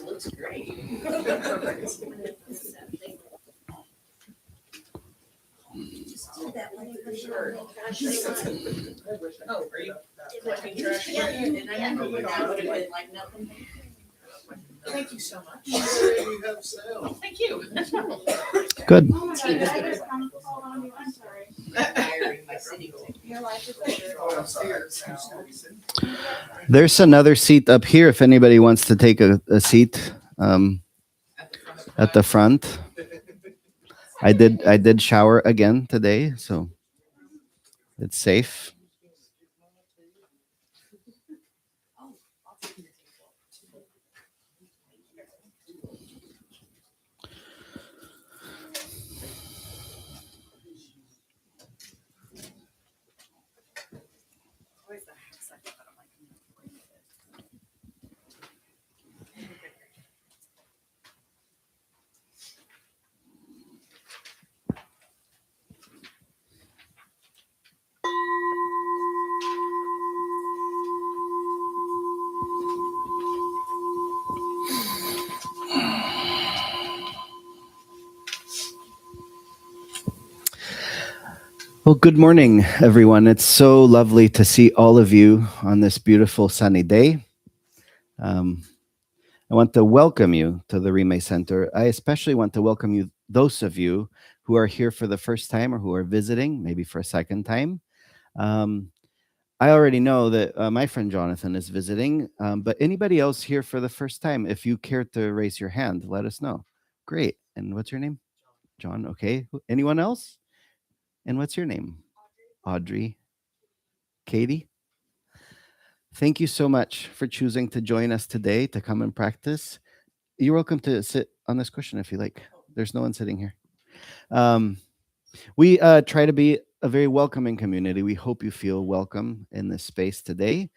Looks great. Just do that like for sure. Oh, are you collecting trash? Yeah, And I remember when I would have been like nothing. Thank you so much. Thank you. Good. Oh my God, did I just come call on you? I'm sorry. Hiring my city. Your life is over. There's another seat up here if anybody wants to take a seat at the front. I did shower again today, so it's safe. Well, good morning, everyone. It's so lovely to see all of you on this beautiful sunny day. I want to welcome you to the Rime Center. I especially want to welcome you, those of you who are here for the first time or who are visiting, maybe for a second time. I already know that my friend Jonathan is visiting, but anybody else here for the first time, if you care to raise your hand, let us know. Great. And what's your name? John. Okay. Anyone else? And what's your name? Audrey. Katie. Thank you so much for choosing to join us today to come and practice. You're welcome to sit on this cushion if you like. There's no one sitting here. We try to be a very welcoming community. We hope you feel welcome in this space today.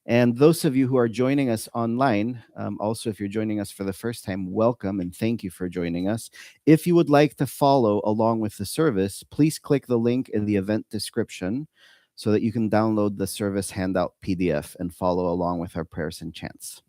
And those of you who are joining us online, also if you're joining us for the first time, welcome and thank you for joining us. If you would like to follow along with the service, please click the link in the event description so that you can download the service handout PDF and follow along with our prayers and chants.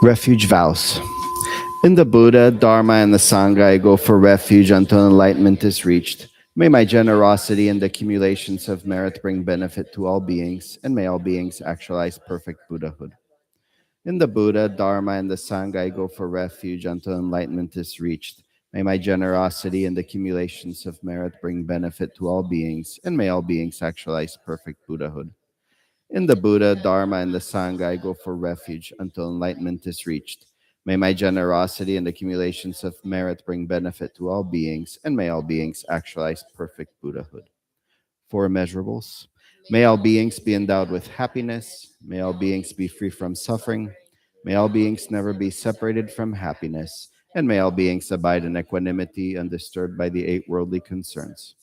Refuge vows. In the Buddha, Dharma, and the Sangha, I go for refuge until enlightenment is reached. May my generosity and the accumulations of merit bring benefit to all beings, and may all beings actualize perfect Buddhahood. In the Buddha, Dharma, and the Sangha, I go for refuge until enlightenment is reached. May my generosity and the accumulations of merit bring benefit to all beings, and may all beings actualize perfect Buddhahood. In the Buddha, Dharma, and the Sangha, I go for refuge until enlightenment is reached. May my generosity and accumulations of merit bring benefit to all beings, and may all beings actualize perfect Buddhahood. Four immeasurables. May all beings be endowed with happiness. May all beings be free from suffering. May all beings never be separated from happiness. And may all beings abide in equanimity, undisturbed by the eight worldly concerns.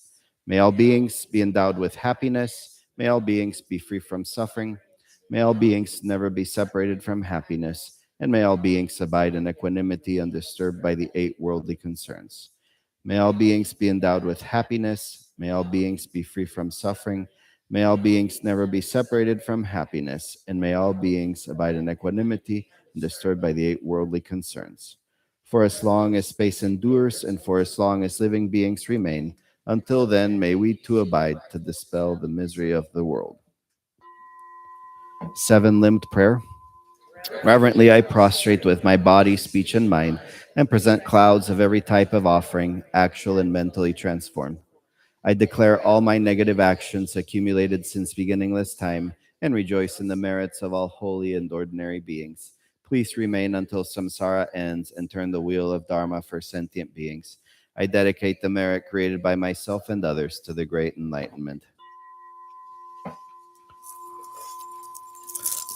May all beings be endowed with happiness. May all beings be free from suffering. May all beings never be separated from happiness. And may all beings abide in equanimity, undisturbed by the eight worldly concerns. May all beings be endowed with happiness. May all beings be free from suffering. May all beings never be separated from happiness. And may all beings abide in equanimity, undisturbed by the eight worldly concerns. For as long as space endures, and for as long as living beings remain, until then, may we too abide to dispel the misery of the world. Seven-limbed prayer. Reverently, I prostrate with my body, speech, and mind, and present clouds of every type of offering, actual and mentally transformed. I declare all my negative actions accumulated since beginningless time, and rejoice in the merits of all holy and ordinary beings. Please remain until samsara ends and turn the wheel of Dharma for sentient beings. I dedicate the merit created by myself and others to the great enlightenment.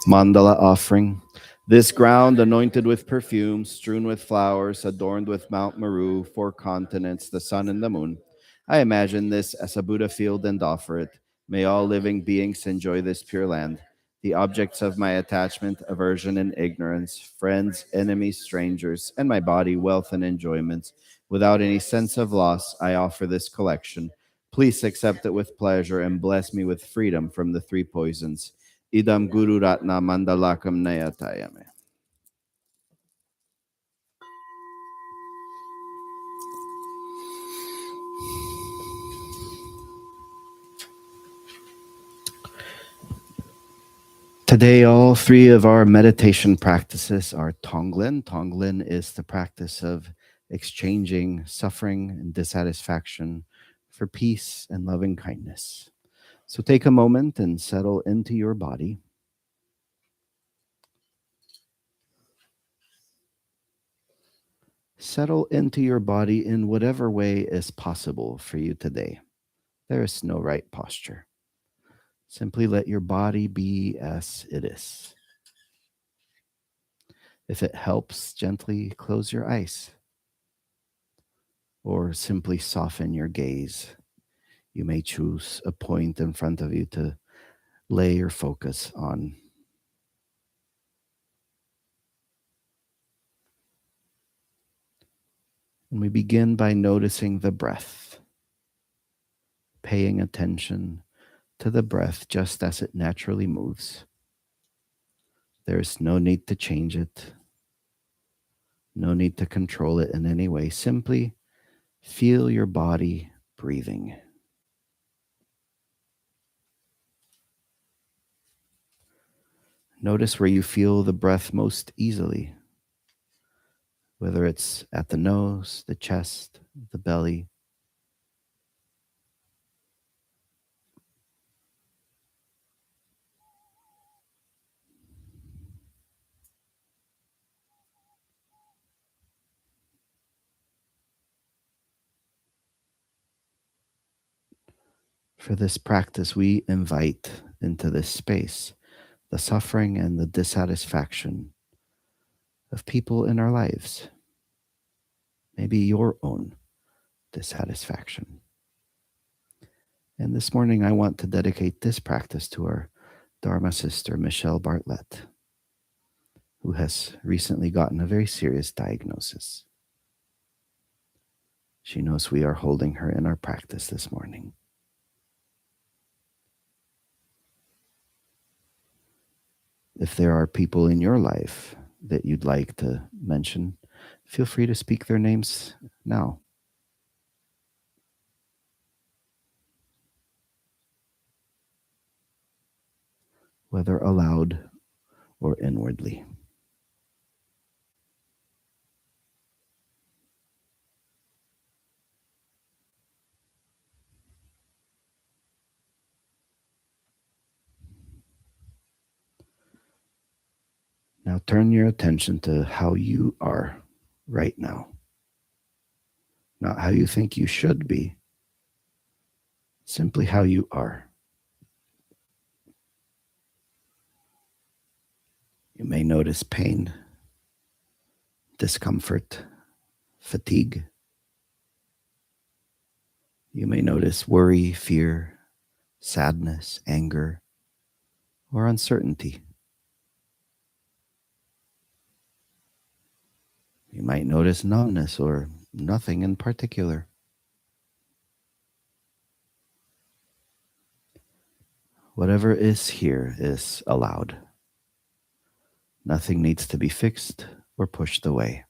Mandala offering. This ground anointed with perfume, strewn with flowers, adorned with Mount Meru, four continents, the sun and the moon. I imagine this as a Buddha field and offer it. May all living beings enjoy this pure land. The objects of my attachment, aversion, and ignorance, friends, enemies, strangers, and my body, wealth, and enjoyments. Without any sense of loss, I offer this collection. Please accept it with pleasure and bless me with freedom from the three poisons. Idam Guru Ratna Mandalakam Nayatayame. Today, all three of our meditation practices are Tonglen. Tonglen is the practice of exchanging suffering and dissatisfaction for peace and loving kindness. So take a moment and settle into your body. Settle into your body in whatever way is possible for you today. There is no right posture. Simply let your body be as it is. If it helps, gently close your eyes or simply soften your gaze. You may choose a point in front of you to lay your focus on. And we begin by noticing the breath, paying attention to the breath just as it naturally moves. There is no need to change it, no need to control it in any way. Simply feel your body breathing. Notice where you feel the breath most easily, whether it's at the nose, the chest, the belly. For this practice, we invite into this space the suffering and the dissatisfaction of people in our lives. Maybe your own dissatisfaction. And this morning, I want to dedicate this practice to our Dharma sister, Michelle Bartlett, who has recently gotten a very serious diagnosis. She knows we are holding her in our practice this morning. If there are people in your life that you'd like to mention, feel free to speak their names now. Whether aloud or inwardly. Now turn your attention to how you are right now. Not how you think you should be, simply how you are. You may notice pain, discomfort, fatigue. You may notice worry, fear, sadness, anger, or uncertainty. You might notice numbness or nothing in particular. Whatever is here is allowed. Nothing needs to be fixed or pushed away.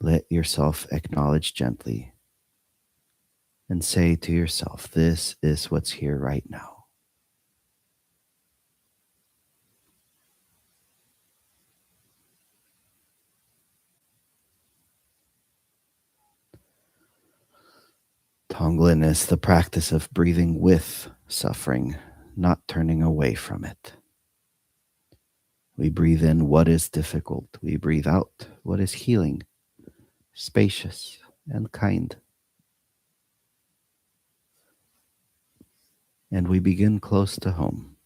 Let yourself acknowledge gently and say to yourself, this is what's here right now. Tonglen is the practice of breathing with suffering, not turning away from it. We breathe in what is difficult. We breathe out what is healing, spacious, and kind. And we begin close to home.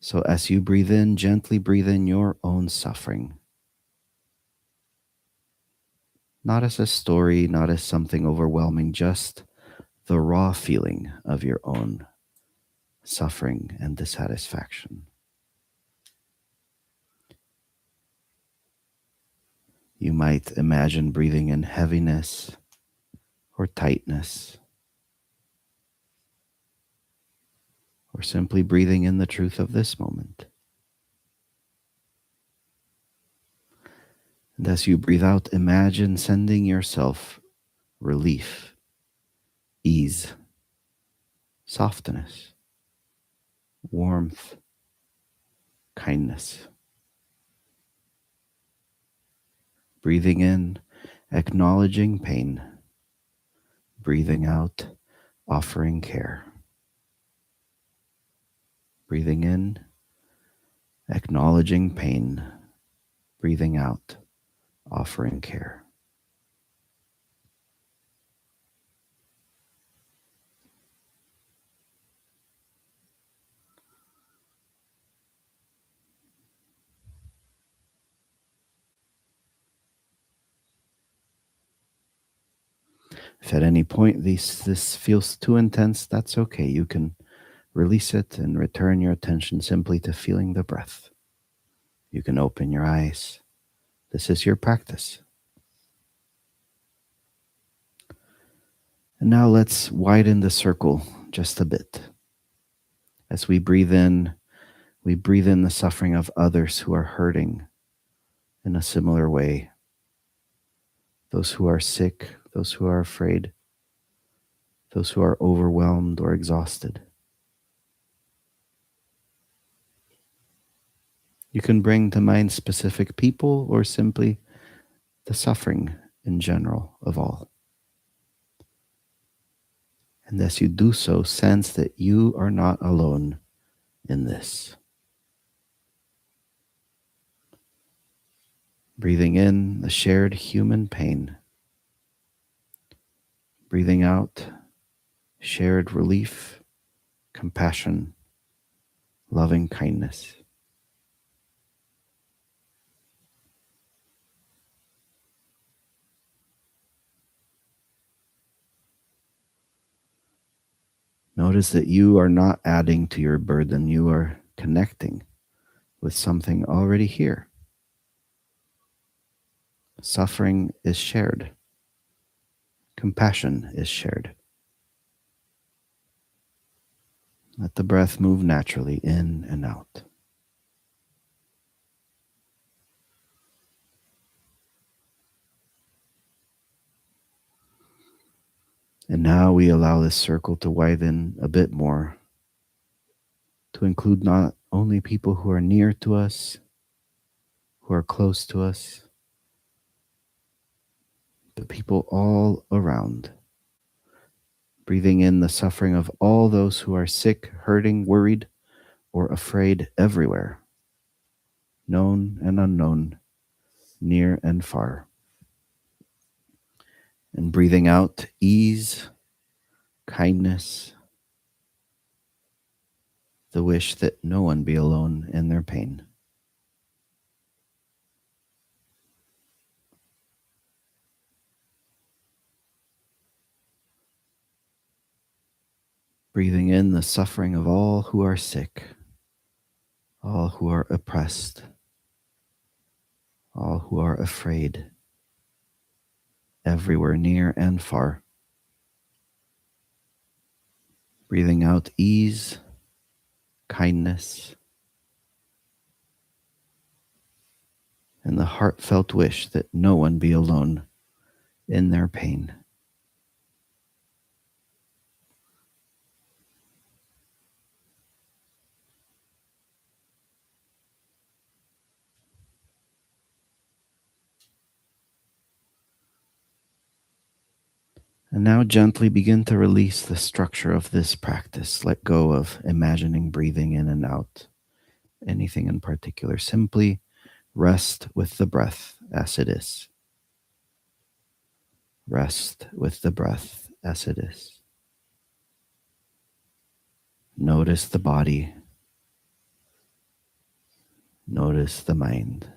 So as you breathe in, gently breathe in your own suffering. Not as a story, not as something overwhelming, just the raw feeling of your own suffering and dissatisfaction. You might imagine breathing in heaviness or tightness, or simply breathing in the truth of this moment. And as you breathe out, imagine sending yourself relief, ease, softness, warmth, kindness. Breathing in, acknowledging pain. Breathing out, offering care. Breathing in, acknowledging pain. Breathing out, offering care. If at any point this feels too intense, that's okay. You can release it and return your attention simply to feeling the breath. You can open your eyes. This is your practice. And now let's widen the circle just a bit. As we breathe in the suffering of others who are hurting in a similar way. Those who are sick, those who are afraid, those who are overwhelmed or exhausted. You can bring to mind specific people or simply the suffering in general of all. And as you do so, sense that you are not alone in this. Breathing in the shared human pain. Breathing out shared relief, compassion, loving kindness. Notice that you are not adding to your burden. You are connecting with something already here. Suffering is shared. Compassion is shared. Let the breath move naturally in and out. And now we allow this circle to widen a bit more, to include not only people who are near to us, who are close to us, but people all around. Breathing in the suffering of all those who are sick, hurting, worried, or afraid everywhere, known and unknown, near and far. And breathing out ease, kindness, the wish that no one be alone in their pain. Breathing in the suffering of all who are sick, all who are oppressed, all who are afraid, everywhere near and far. Breathing out ease, kindness, and the heartfelt wish that no one be alone in their pain. And now gently begin to release the structure of this practice. Let go of imagining breathing in and out, anything in particular. Simply rest with the breath as it is. Rest with the breath as it is. Notice the body. Notice the mind.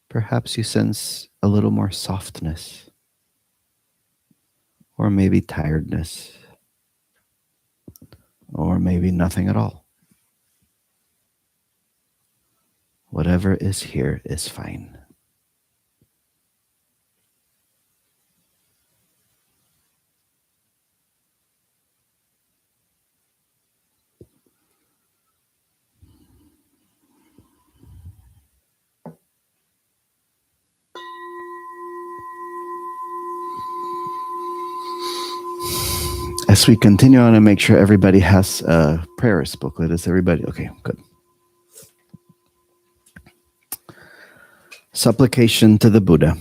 Perhaps you sense a little more softness, or maybe tiredness, or maybe nothing at all. Whatever is here is fine. As we continue on and make sure everybody has a prayers booklet. Is everybody okay? Good. Supplication to the Buddha.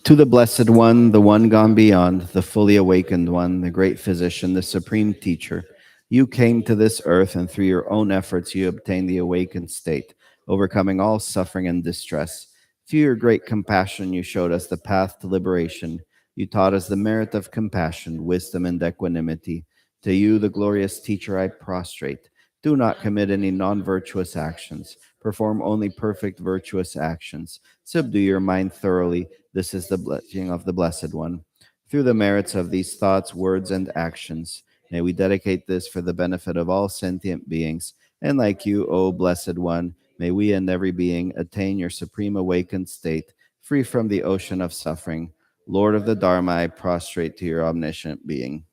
To the Blessed One, the one gone beyond, the fully awakened one, the great physician, the supreme teacher, you came to this earth and through your own efforts you obtained the awakened state, overcoming all suffering and distress. Through your great compassion you showed us the path to liberation. You taught us the merit of compassion, wisdom, and equanimity. To you, the glorious teacher, I prostrate. Do not commit any non-virtuous actions. Perform only perfect virtuous actions. Subdue your mind thoroughly. This is the blessing of the Blessed One. Through the merits of these thoughts, words, and actions, may we dedicate this for the benefit of all sentient beings. And like you, O Blessed One, may we and every being attain your supreme awakened state, free from the ocean of suffering. Lord of the Dharma, I prostrate to your omniscient being.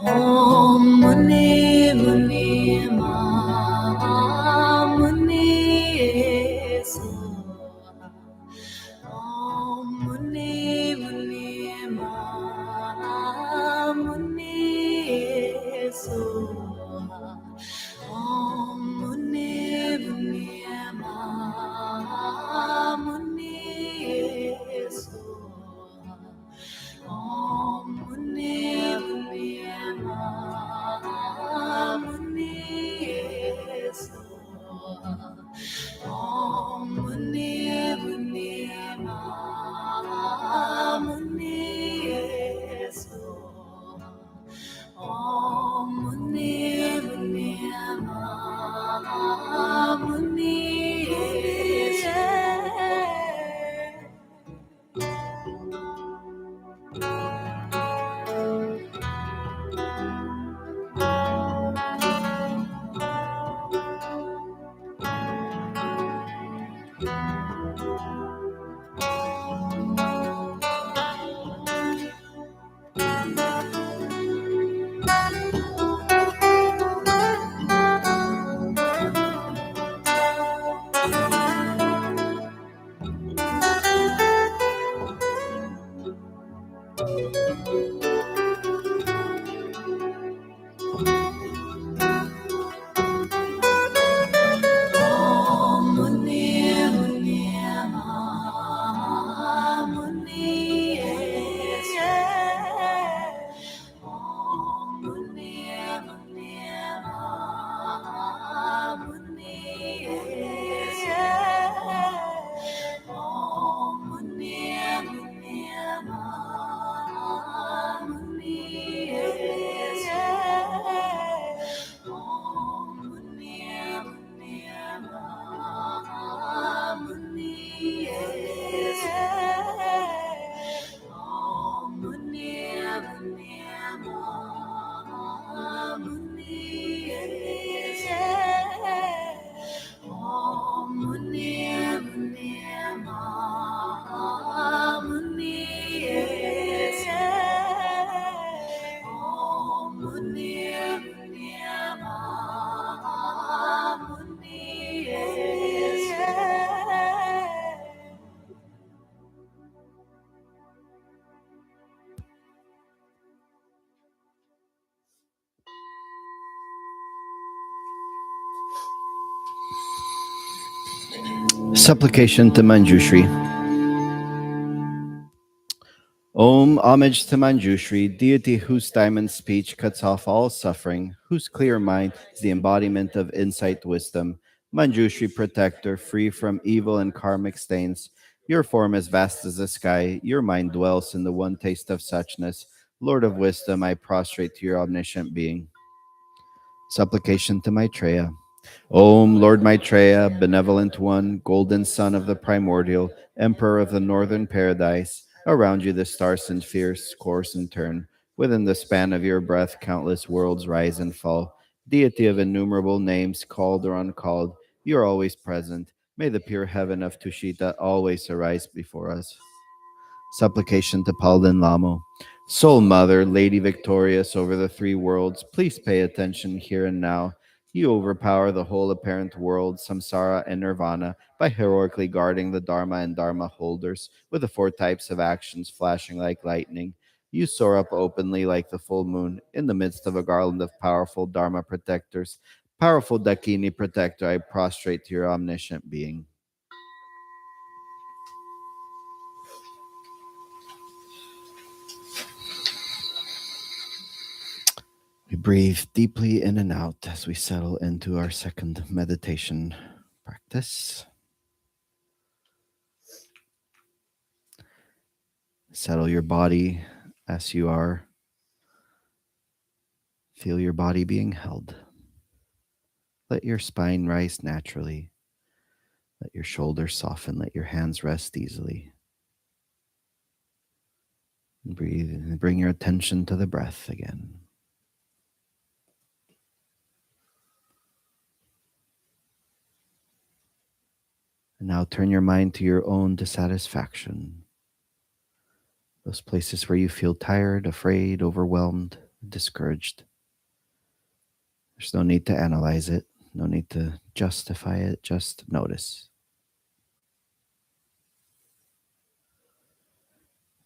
Om Muni Muni Ma Muni Soha. Om Muni Muni Ma Muni Soha. Om Muni Muni Ma Muni Soha. Om Muni Muni Ma Muni Soha. Om Muni Muni Ma Muni Soha. Om Muni Muni Ma Muni Om Muni Muni Ma Muni Om Muni Muni Ma Muni Om Muni Muni Ma Supplication to Manjushri. Om, homage to Manjushri, deity whose diamond speech cuts off all suffering, whose clear mind is the embodiment of insight wisdom. Manjushri, protector, free from evil and karmic stains. Your form is vast as the sky, your mind dwells in the one taste of suchness. Lord of wisdom, I prostrate to your omniscient being. Supplication to Maitreya. Om, Lord Maitreya, benevolent one, golden son of the primordial, emperor of the northern paradise, around you the stars and fierce course and turn. Within the span of your breath, countless worlds rise and fall. Deity of innumerable names, called or uncalled, you are always present. May the pure heaven of Tushita always arise before us. Supplication to Palden Lamo. Soul Mother, Lady victorious over the three worlds, please pay attention here and now. You overpower the whole apparent world, samsara and nirvana, by heroically guarding the Dharma and Dharma holders with the four types of actions flashing like lightning. You soar up openly like the full moon in the midst of a garland of powerful Dharma protectors. Powerful Dakini protector, I prostrate to your omniscient being. We breathe deeply in and out as we settle into our second meditation practice. Settle your body as you are. Feel your body being held. Let your spine rise naturally. Let your shoulders soften. Let your hands rest easily. Breathe and bring your attention to the breath again. And now turn your mind to your own dissatisfaction. Those places where you feel tired, afraid, overwhelmed, discouraged. There's no need to analyze it, no need to justify it, just notice.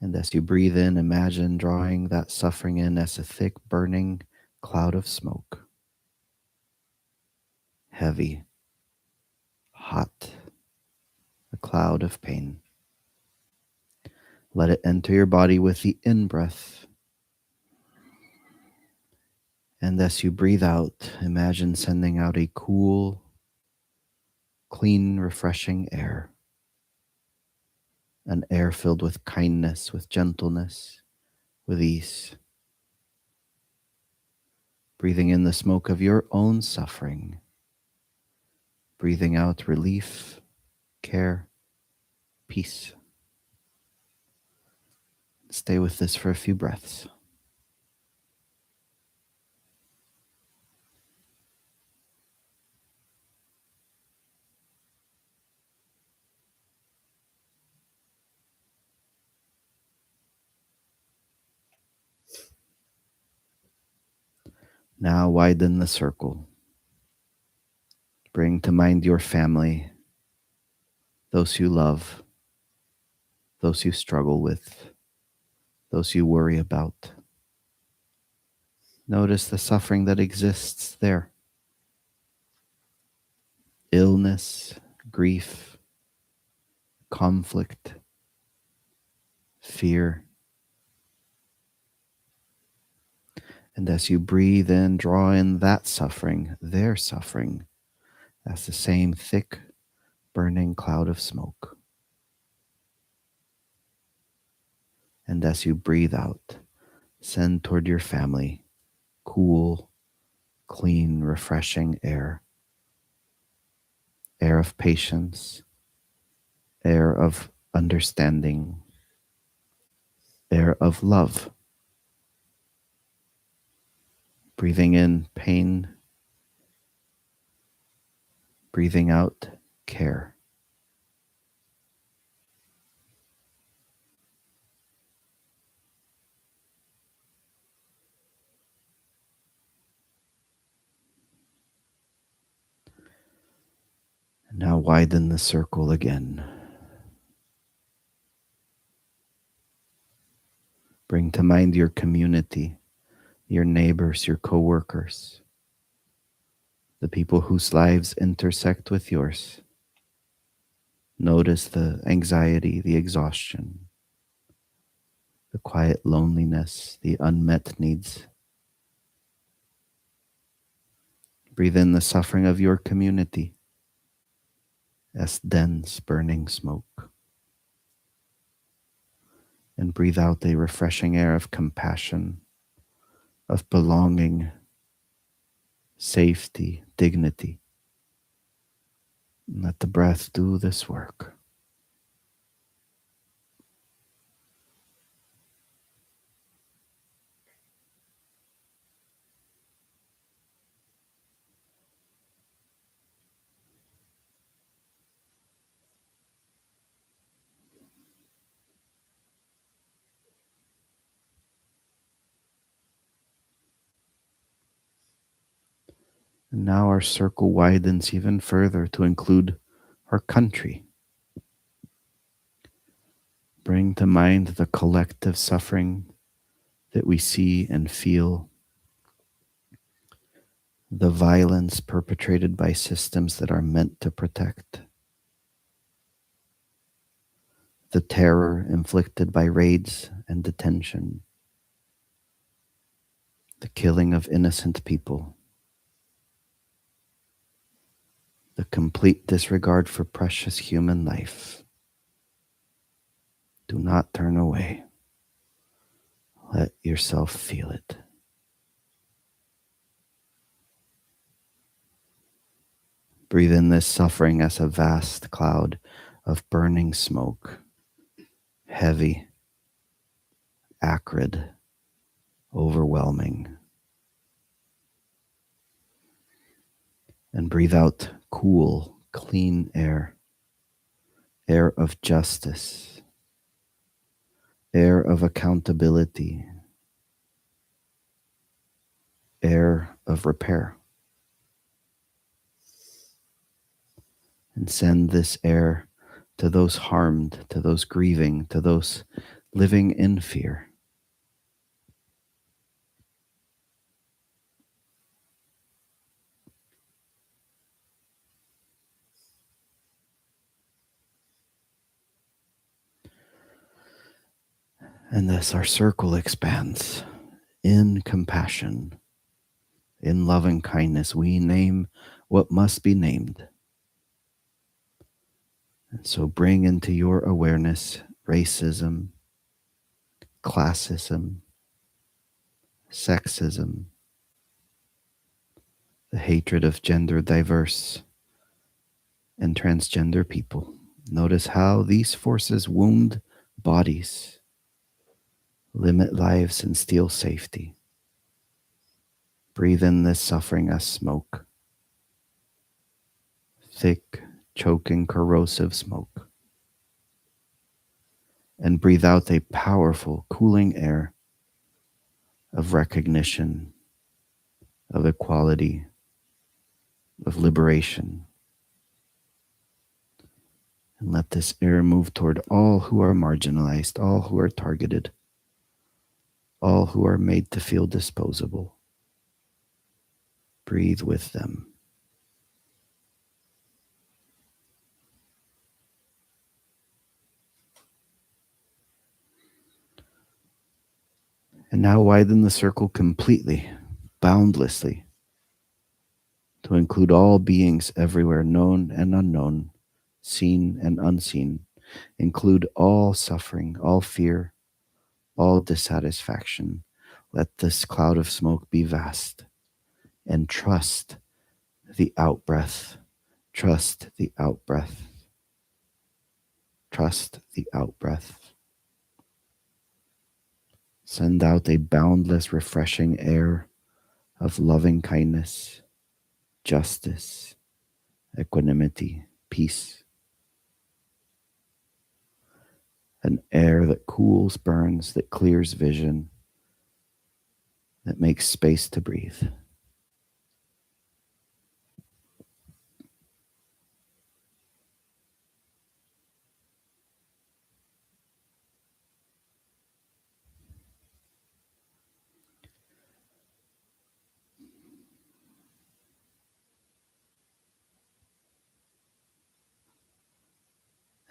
And as you breathe in, imagine drawing that suffering in as a thick, burning cloud of smoke. Heavy, hot, a cloud of pain. Let it enter your body with the in-breath. And as you breathe out, imagine sending out a cool, clean, refreshing air. An air filled with kindness, with gentleness, with ease. Breathing in the smoke of your own suffering. Breathing out relief, care, peace. Stay with this for a few breaths. Now widen the circle. Bring to mind your family, those you love, those you struggle with, those you worry about. Notice the suffering that exists there. Illness, grief, conflict, fear. And as you breathe in, draw in that suffering, their suffering, as the same thick, burning cloud of smoke. And as you breathe out, send toward your family cool, clean, refreshing air. Air of patience, air of understanding, air of love. Breathing in pain, breathing out care. And now widen the circle again. Bring to mind your community, your neighbors, your co-workers, the people whose lives intersect with yours. Notice the anxiety, the exhaustion, the quiet loneliness, the unmet needs. Breathe in the suffering of your community as dense burning smoke. And breathe out a refreshing air of compassion, of belonging, safety, dignity. And let the breath do this work. And now our circle widens even further to include our country. Bring to mind the collective suffering that we see and feel, the violence perpetrated by systems that are meant to protect, the terror inflicted by raids and detention, the killing of innocent people, the complete disregard for precious human life. Do not turn away. Let yourself feel it. Breathe in this suffering as a vast cloud of burning smoke, heavy, acrid, overwhelming. And breathe out cool, clean air, air of justice, air of accountability, air of repair. And send this air to those harmed, to those grieving, to those living in fear. And thus our circle expands in compassion, in loving kindness. We name what must be named. And so bring into your awareness racism, classism, sexism, the hatred of gender diverse and transgender people. Notice how these forces wound bodies, limit lives, and steal safety. Breathe in this suffering as smoke, thick, choking, corrosive smoke. And breathe out a powerful, cooling air of recognition, of equality, of liberation. And let this air move toward all who are marginalized, all who are targeted, all who are made to feel disposable. Breathe with them. And now widen the circle completely, boundlessly, to include all beings everywhere, known and unknown, seen and unseen. Include all suffering, all fear, all dissatisfaction. Let this cloud of smoke be vast, and trust the outbreath. Trust the outbreath. Trust the outbreath. Send out a boundless, refreshing air of loving kindness, justice, equanimity, peace. An air that cools, burns, that clears vision, that makes space to breathe.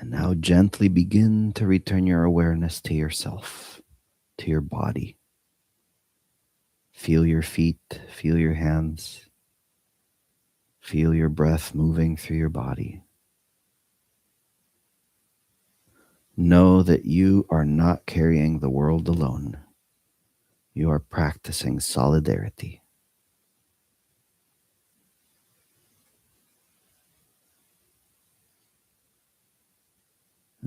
And now gently begin to return your awareness to yourself, to your body. Feel your feet, feel your hands, feel your breath moving through your body. Know that you are not carrying the world alone. You are practicing solidarity.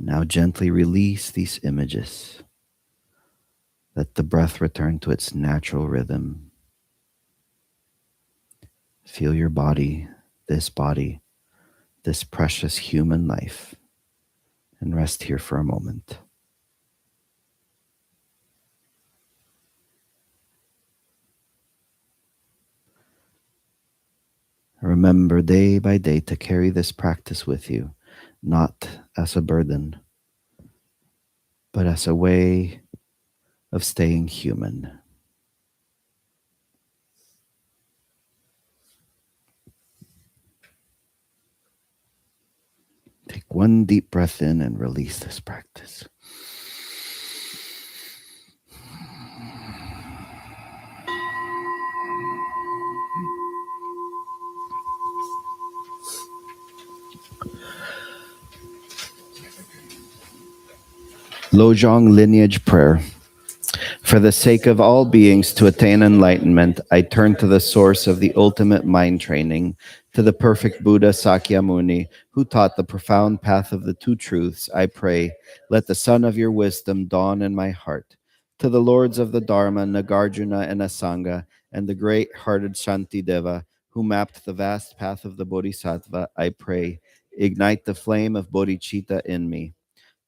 Now gently release these images. Let the breath return to its natural rhythm. Feel your body, this precious human life, and rest here for a moment. Remember day by day to carry this practice with you, not as a burden, but as a way of staying human. Take one deep breath in and release this practice. Lojong Lineage Prayer. For the sake of all beings to attain enlightenment, I turn to the source of the ultimate mind training, to the perfect Buddha Sakyamuni, who taught the profound path of the two truths. I pray, let the sun of your wisdom dawn in my heart. To the lords of the Dharma, Nagarjuna and Asanga, and the great-hearted Shantideva, who mapped the vast path of the Bodhisattva, I pray, ignite the flame of bodhicitta in me.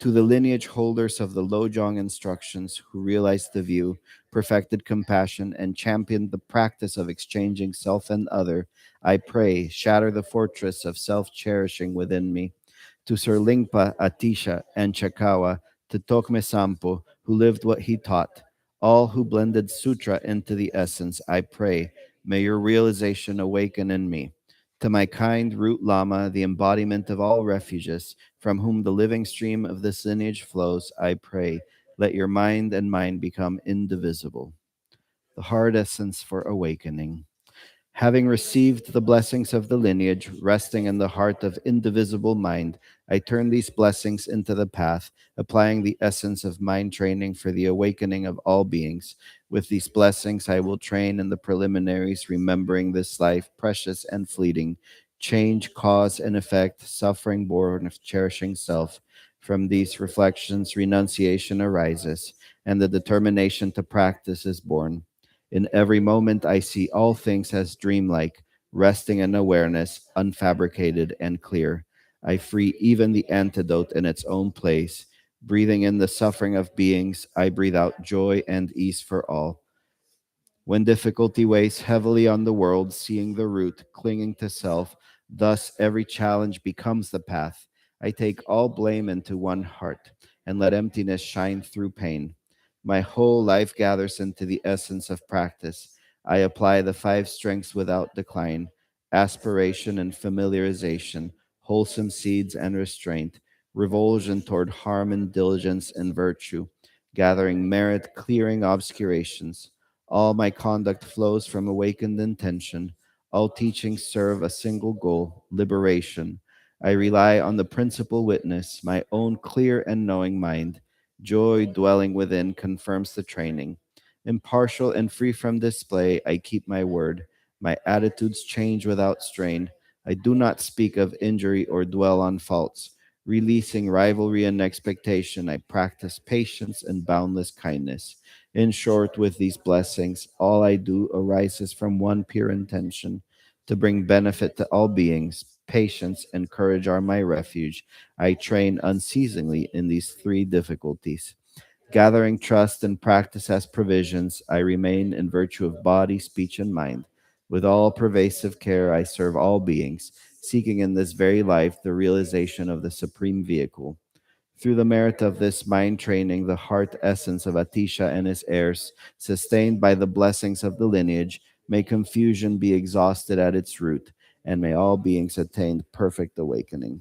To the lineage holders of the Lojong instructions who realized the view, perfected compassion, and championed the practice of exchanging self and other, I pray, shatter the fortress of self-cherishing within me. To Sir Lingpa, Atisha, and Chakawa, to Tokme Sampo, who lived what he taught, all who blended sutra into the essence, I pray, may your realization awaken in me. To my kind root Lama, the embodiment of all refuges, from whom the living stream of this lineage flows, I pray, let your mind and mine become indivisible. The hard essence for awakening. Having received the blessings of the lineage, resting in the heart of indivisible mind, I turn these blessings into the path, applying the essence of mind training for the awakening of all beings. With these blessings, I will train in the preliminaries, remembering this life precious and fleeting, change, cause, and effect, suffering born of cherishing self. From these reflections, renunciation arises, and the determination to practice is born. In every moment, I see all things as dreamlike, resting in awareness, unfabricated and clear. I free even the antidote in its own place. Breathing in the suffering of beings, I breathe out joy and ease for all. When difficulty weighs heavily on the world, seeing the root, clinging to self, thus every challenge becomes the path. I take all blame into one heart and let emptiness shine through pain. My whole life gathers into the essence of practice. I apply the five strengths without decline: aspiration and familiarization, wholesome seeds and restraint, revulsion toward harm and diligence and virtue, gathering merit, clearing obscurations. All my conduct flows from awakened intention. All teachings serve a single goal: liberation. I rely on the principal witness, my own clear and knowing mind. Joy dwelling within confirms the training. Impartial and free from display, I keep my word. My attitudes change without strain. I do not speak of injury or dwell on faults. Releasing rivalry and expectation, I practice patience and boundless kindness. In short, with these blessings, all I do arises from one pure intention: to bring benefit to all beings. Patience and courage are my refuge. I train unceasingly in these three difficulties. Gathering trust and practice as provisions, I remain in virtue of body, speech, and mind. With all pervasive care, I serve all beings, seeking in this very life the realization of the supreme vehicle. Through the merit of this mind training, the heart essence of Atisha and his heirs, sustained by the blessings of the lineage, may confusion be exhausted at its root, and may all beings attain perfect awakening.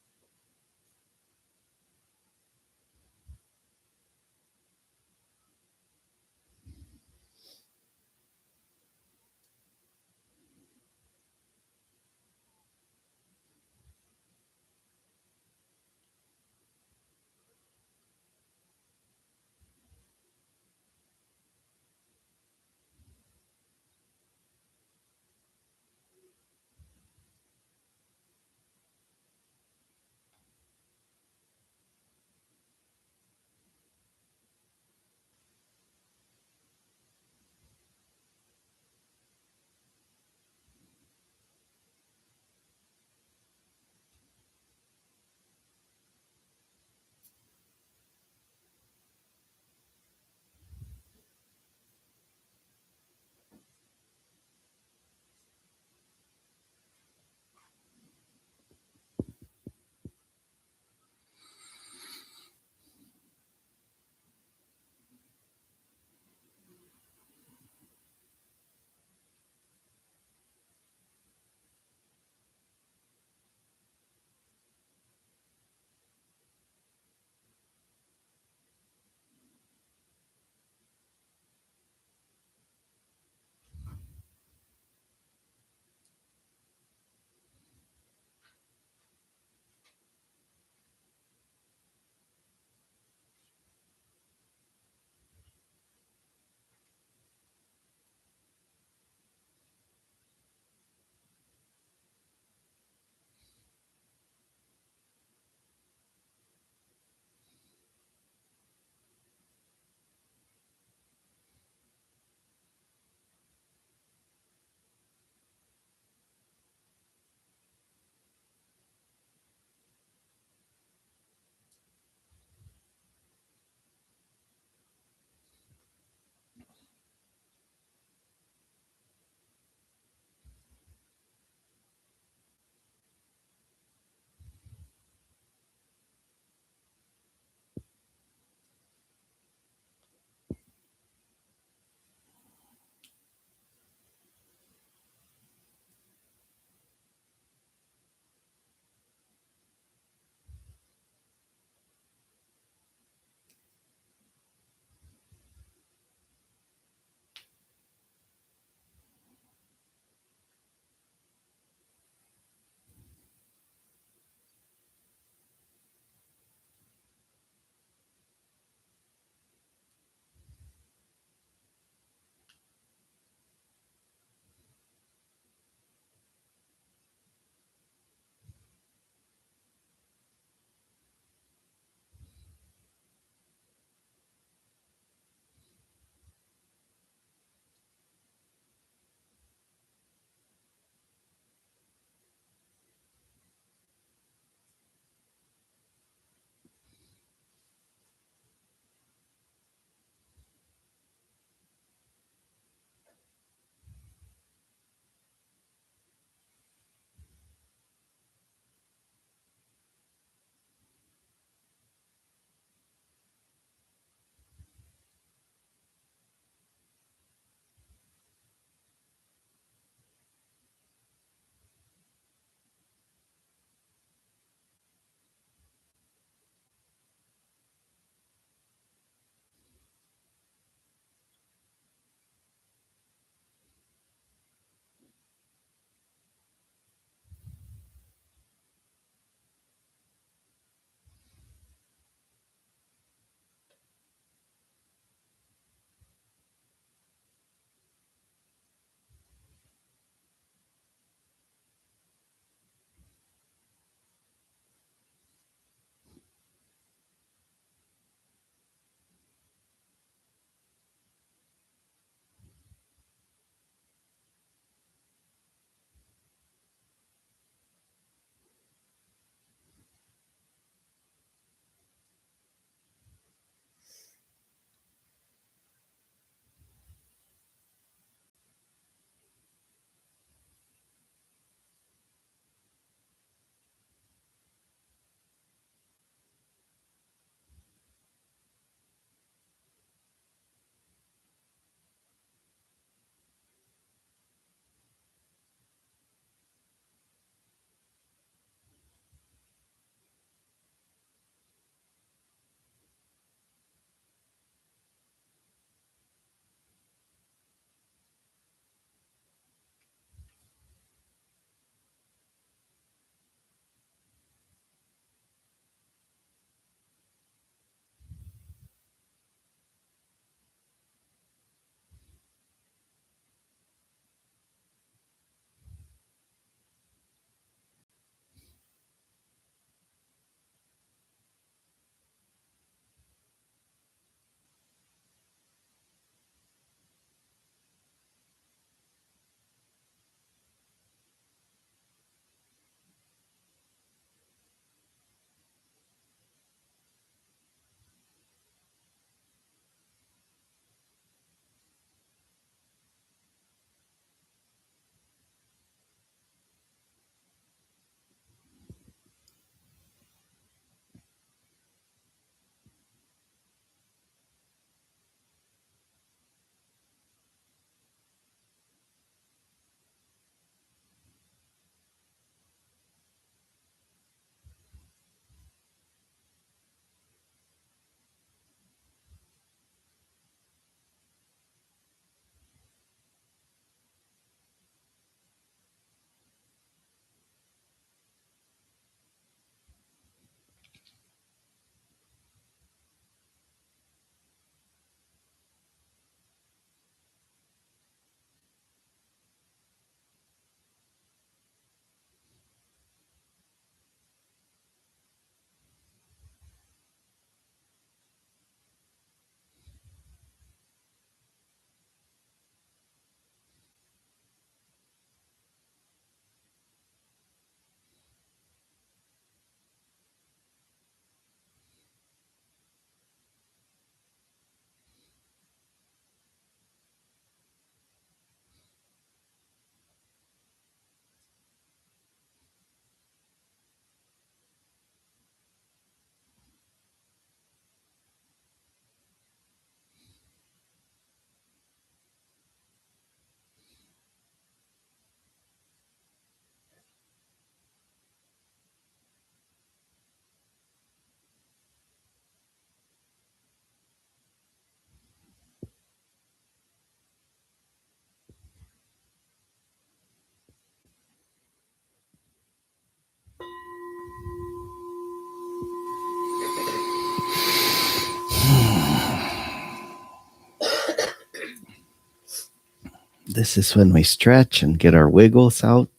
This is when we stretch and get our wiggles out.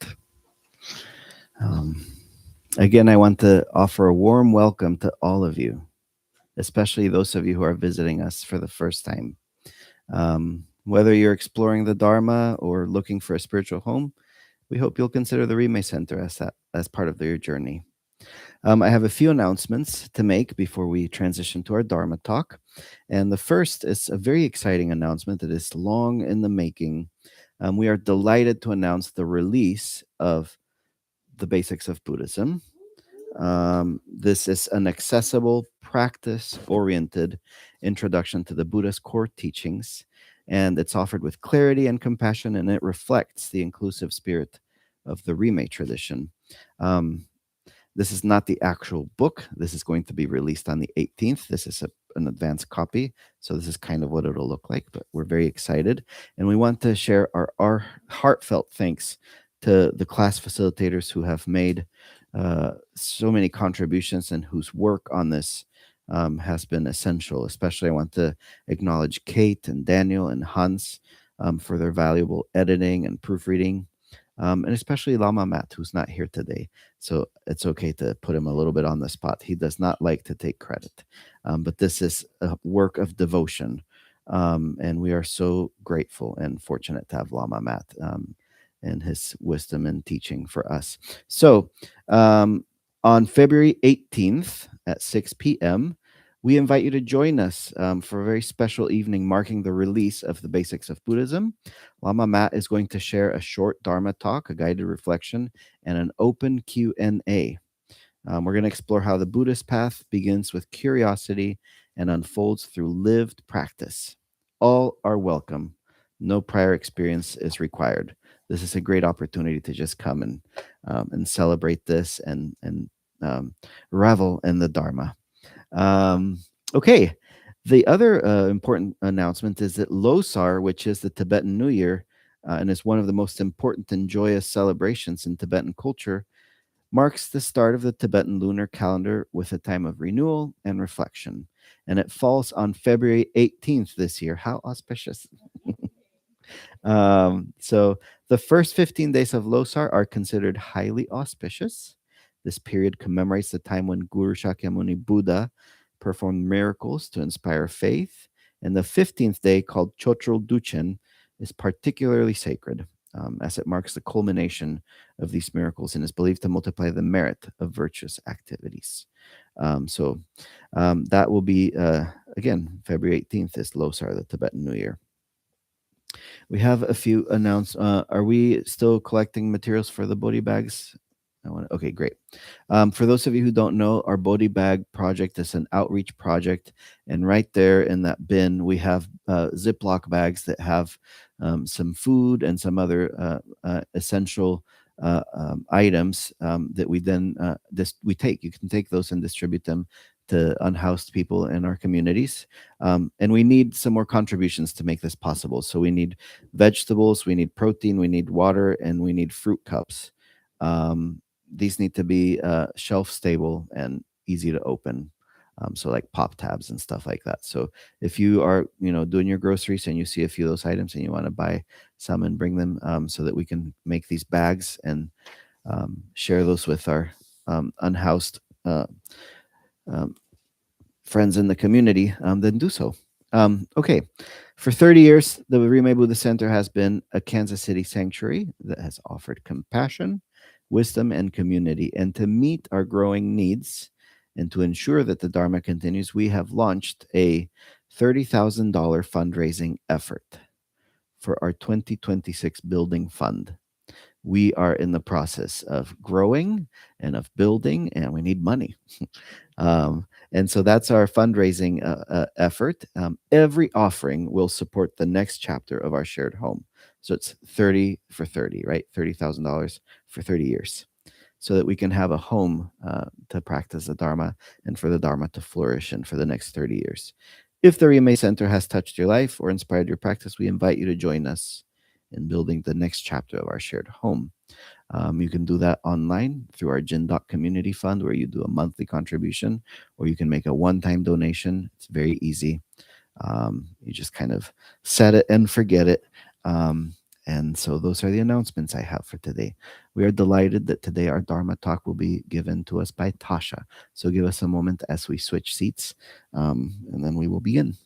Again, I want to offer a warm welcome to all of you, especially those of you who are visiting us for the first time. Whether you're exploring the Dharma or looking for a spiritual home, we hope you'll consider the Rime Center as part of your journey. I have a few announcements to make before we transition to our Dharma talk. And the first is a very exciting announcement that is long in the making. We are delighted to announce the release of the Basics of Buddhism. This is an accessible, practice-oriented introduction to the Buddha's core teachings, and it's offered with clarity and compassion, and it reflects the inclusive spirit of the Rime tradition. This is not the actual book. This is going to be released on the 18th. This is an advanced copy, so this is kind of what it'll look like, but we're very excited. And we want to share our heartfelt thanks to the class facilitators who have made so many contributions and whose work on this has been essential. Especially, I want to acknowledge Kate and Daniel and Hans for their valuable editing and proofreading. And especially Lama Matt, who's not here today. So it's okay to put him a little bit on the spot. He does not like to take credit. But this is a work of devotion. And we are so grateful and fortunate to have Lama Matt and his wisdom and teaching for us. So on February 18th at 6 p.m., we invite you to join us for a very special evening marking the release of the Basics of Buddhism. Lama Matt is going to share a short Dharma talk, a guided reflection, and an open Q&A. We're going to explore how the Buddhist path begins with curiosity and unfolds through lived practice. All are welcome. No prior experience is required. This is a great opportunity to just come and celebrate this and revel in the Dharma. Okay, the other important announcement is that Losar, which is the Tibetan New Year, and is one of the most important and joyous celebrations in Tibetan culture, marks the start of the Tibetan lunar calendar with a time of renewal and reflection. And it falls on February 18th this year. How auspicious. So the first 15 days of Losar are considered highly auspicious. This period commemorates the time when Guru Shakyamuni Buddha performed miracles to inspire faith. And the 15th day, called Chotrul Duchen, is particularly sacred, as it marks the culmination of these miracles and is believed to multiply the merit of virtuous activities. So that will be, again, February 18th is Losar, the Tibetan New Year. We have a few announcements. Are we still collecting materials for the Bodhi bags? Okay, great. For those of you who don't know, our Bodhi bag project is an outreach project. And right there in that bin, we have Ziploc bags that have some food and some other essential items that we then we take. You can take those and distribute them to unhoused people in our communities. And we need some more contributions to make this possible. So we need vegetables, we need protein, we need water, and we need fruit cups. These need to be shelf stable and easy to open. So like pop tabs and stuff like that. So if you are, doing your groceries and you see a few of those items and you want to buy some and bring them so that we can make these bags and share those with our unhoused friends in the community, then do so. Okay. For 30 years, the Rime Buddhist Center has been a Kansas City sanctuary that has offered compassion, wisdom, and community. And to meet our growing needs and to ensure that the Dharma continues, we have launched a $30,000 fundraising effort for our 2026 building fund. We are in the process of growing and of building, and we need money. And so that's our fundraising effort. Every offering will support the next chapter of our shared home. So it's 30 for 30, right? $30,000 for 30 years so that we can have a home to practice the Dharma and for the Dharma to flourish and for the next 30 years. If the Rime Center has touched your life or inspired your practice, we invite you to join us in building the next chapter of our shared home. You can do that online through our Jindoc Community Fund, where you do a monthly contribution, or you can make a one-time donation. It's very easy. You just kind of set it and forget it. And so those are the announcements I have for today. We are delighted that today our Dharma talk will be given to us by Tasha. So give us a moment as we switch seats, and then we will begin.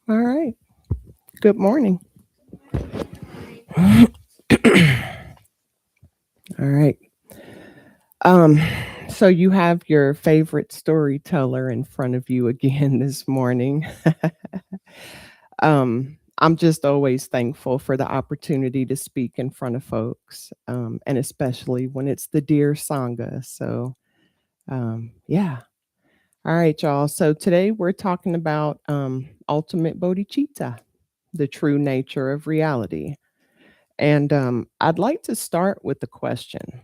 All right. Good morning. All right. So you have your favorite storyteller in front of you again this morning. I'm just always thankful for the opportunity to speak in front of folks, and especially when it's the Dear Sangha. So, yeah. All right, y'all. So today we're talking about ultimate bodhicitta, the true nature of reality. And I'd like to start with the question: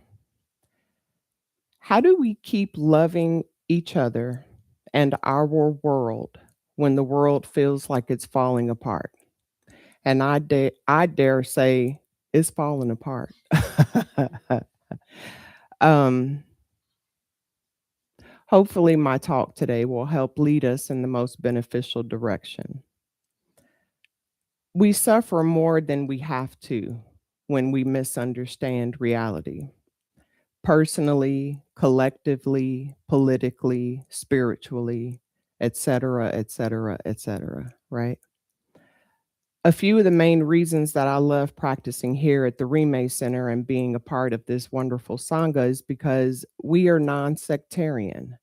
how do we keep loving each other and our world when the world feels like it's falling apart? And I dare say it's falling apart. um, Hopefully, my talk today will help lead us in the most beneficial direction. We suffer more than we have to when we misunderstand reality, personally, collectively, politically, spiritually, etc., etc., etc., right? A few of the main reasons that I love practicing here at the Rime Center and being a part of this wonderful Sangha is because we are non-sectarian.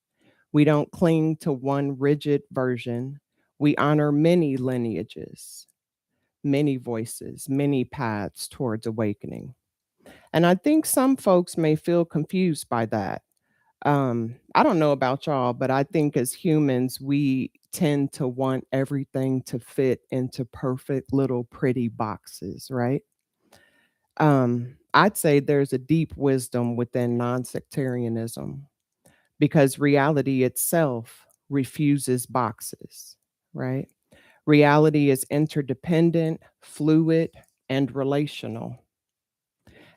We don't cling to one rigid version. We honor many lineages, many voices, many paths towards awakening. And I think some folks may feel confused by that. I don't know about y'all, but I think as humans, we tend to want everything to fit into perfect little pretty boxes, right? I'd say there's a deep wisdom within non-sectarianism because reality itself refuses boxes, right? Reality is interdependent, fluid, and relational.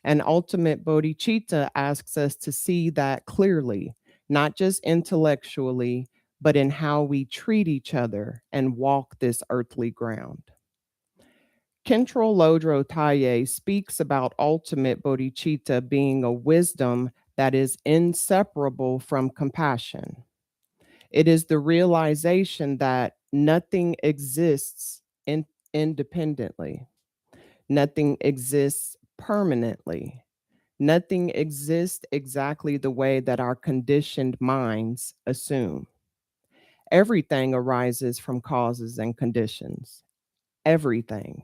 And ultimate bodhicitta asks us to see that clearly, not just intellectually, but in how we treat each other and walk this earthly ground. Khentrul Lodro Taye speaks about ultimate bodhicitta being a wisdom that is inseparable from compassion. It is the realization that nothing exists independently, nothing exists permanently, nothing exists exactly the way that our conditioned minds assume. Everything arises from causes and conditions. Everything.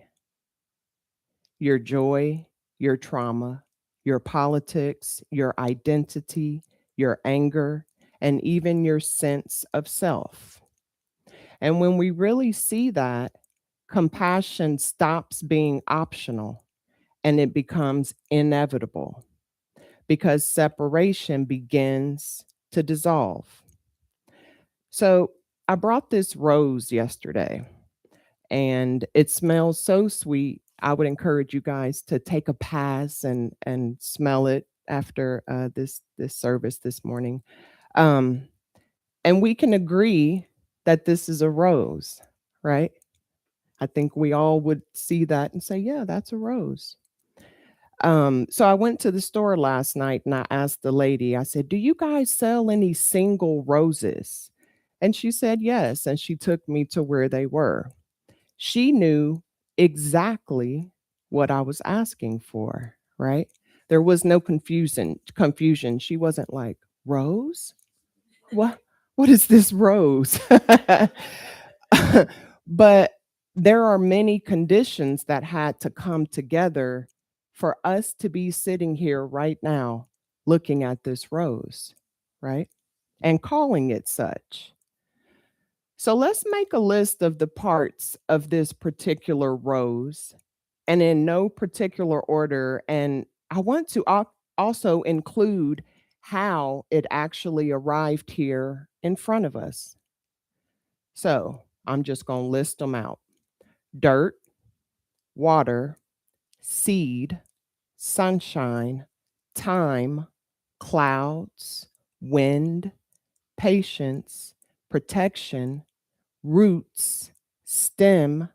Your joy, your trauma, your politics, your identity, your anger, and even your sense of self. And when we really see that, compassion stops being optional and it becomes inevitable because separation begins to dissolve. So I brought this rose yesterday and it smells so sweet. I would encourage you guys to take a pass and smell it after this service this morning. Um, and we can agree that this is a rose, right? I think we all would see that and say, yeah, that's a rose. So I went to the store last night and I asked the lady, I said, do you guys sell any single roses? And she said, yes. And she took me to where they were. She knew exactly what I was asking for, right? There was no confusion. She wasn't like, rose? What is this rose? But there are many conditions that had to come together for us to be sitting here right now looking at this rose, right? And calling it such. So let's make a list of the parts of this particular rose and in no particular order. And I want to also include how it actually arrived here in front of us. So I'm just going to list them out: dirt, water, seed, sunshine, time, clouds, wind, patience, protection, roots, stem,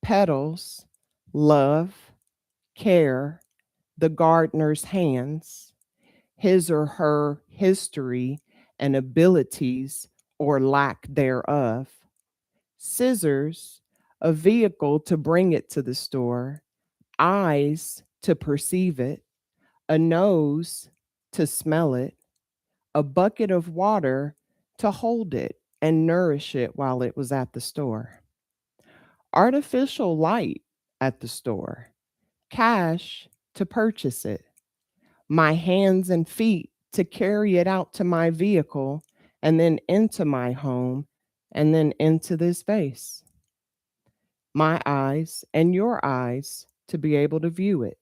petals, love, care, the gardener's hands, his or her history and abilities or lack thereof, scissors, a vehicle to bring it to the store, eyes to perceive it, a nose to smell it, a bucket of water to hold it and nourish it while it was at the store, artificial light at the store, cash to purchase it, my hands and feet to carry it out to my vehicle and then into my home and then into this vase, my eyes and your eyes to be able to view it,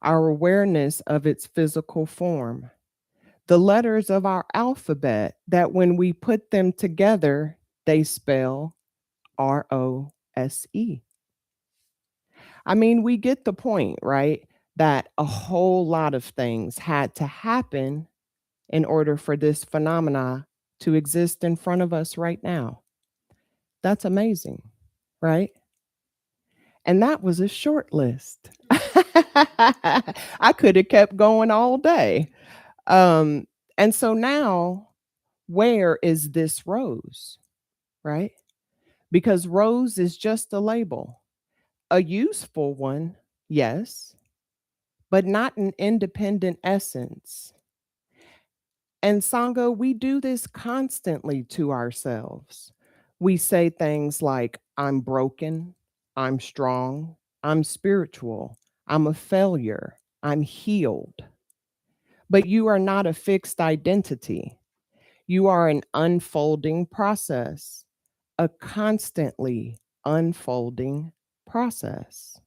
our awareness of its physical form, the letters of our alphabet that when we put them together, they spell ROSE. I mean, we get the point, right? That a whole lot of things had to happen in order for this phenomena to exist in front of us right now. That's amazing, right? And that was a short list. I could have kept going all day. And so now, where is this rose, right? Because rose is just a label, a useful one, yes, but not an independent essence. And Sangha, we do this constantly to ourselves. We say things like, I'm broken, I'm strong, I'm spiritual, I'm a failure, I'm healed. But you are not a fixed identity. You are an unfolding process, a constantly unfolding process.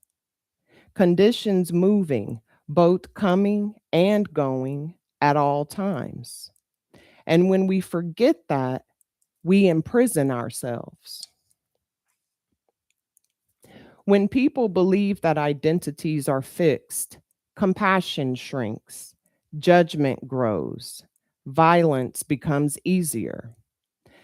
Conditions moving, both coming and going at all times. And when we forget that, we imprison ourselves. When people believe that identities are fixed, compassion shrinks, judgment grows, violence becomes easier.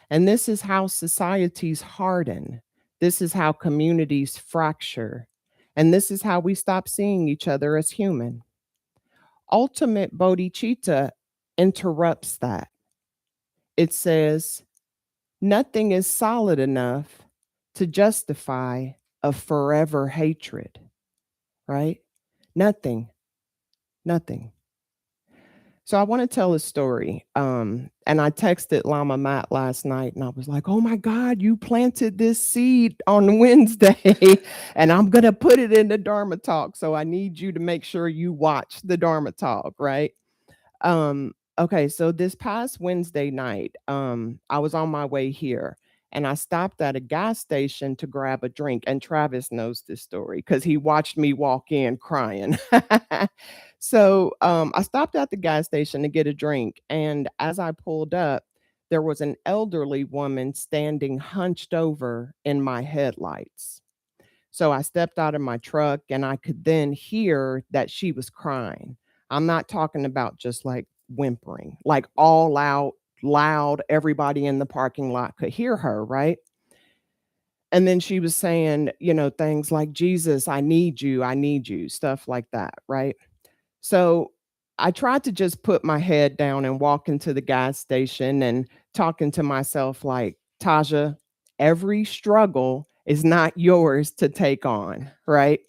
And this is how societies harden. This is how communities fracture. And this is how we stop seeing each other as human. Ultimate bodhicitta interrupts that. It says, nothing is solid enough to justify a forever hatred, right? Nothing. So I want to tell a story. And I texted Lama Matt last night and I was like, oh my God, you planted this seed on Wednesday and I'm going to put it in the Dharma talk. So I need you to make sure you watch the Dharma talk, right? Okay, so this past Wednesday night, I was on my way here and I stopped at a gas station to grab a drink. And Travis knows this story because he watched me walk in crying. So I stopped at the gas station to get a drink. And as I pulled up, there was an elderly woman standing hunched over in my headlights. So I stepped out of my truck and I could then hear that she was crying. I'm not talking about just like whimpering, like all out loud. Everybody in the parking lot could hear her, right? And then she was saying, things like, Jesus, I need you, stuff like that, right? So I tried to just put my head down and walk into the gas station and talking to myself like, Taja, every struggle is not yours to take on, right?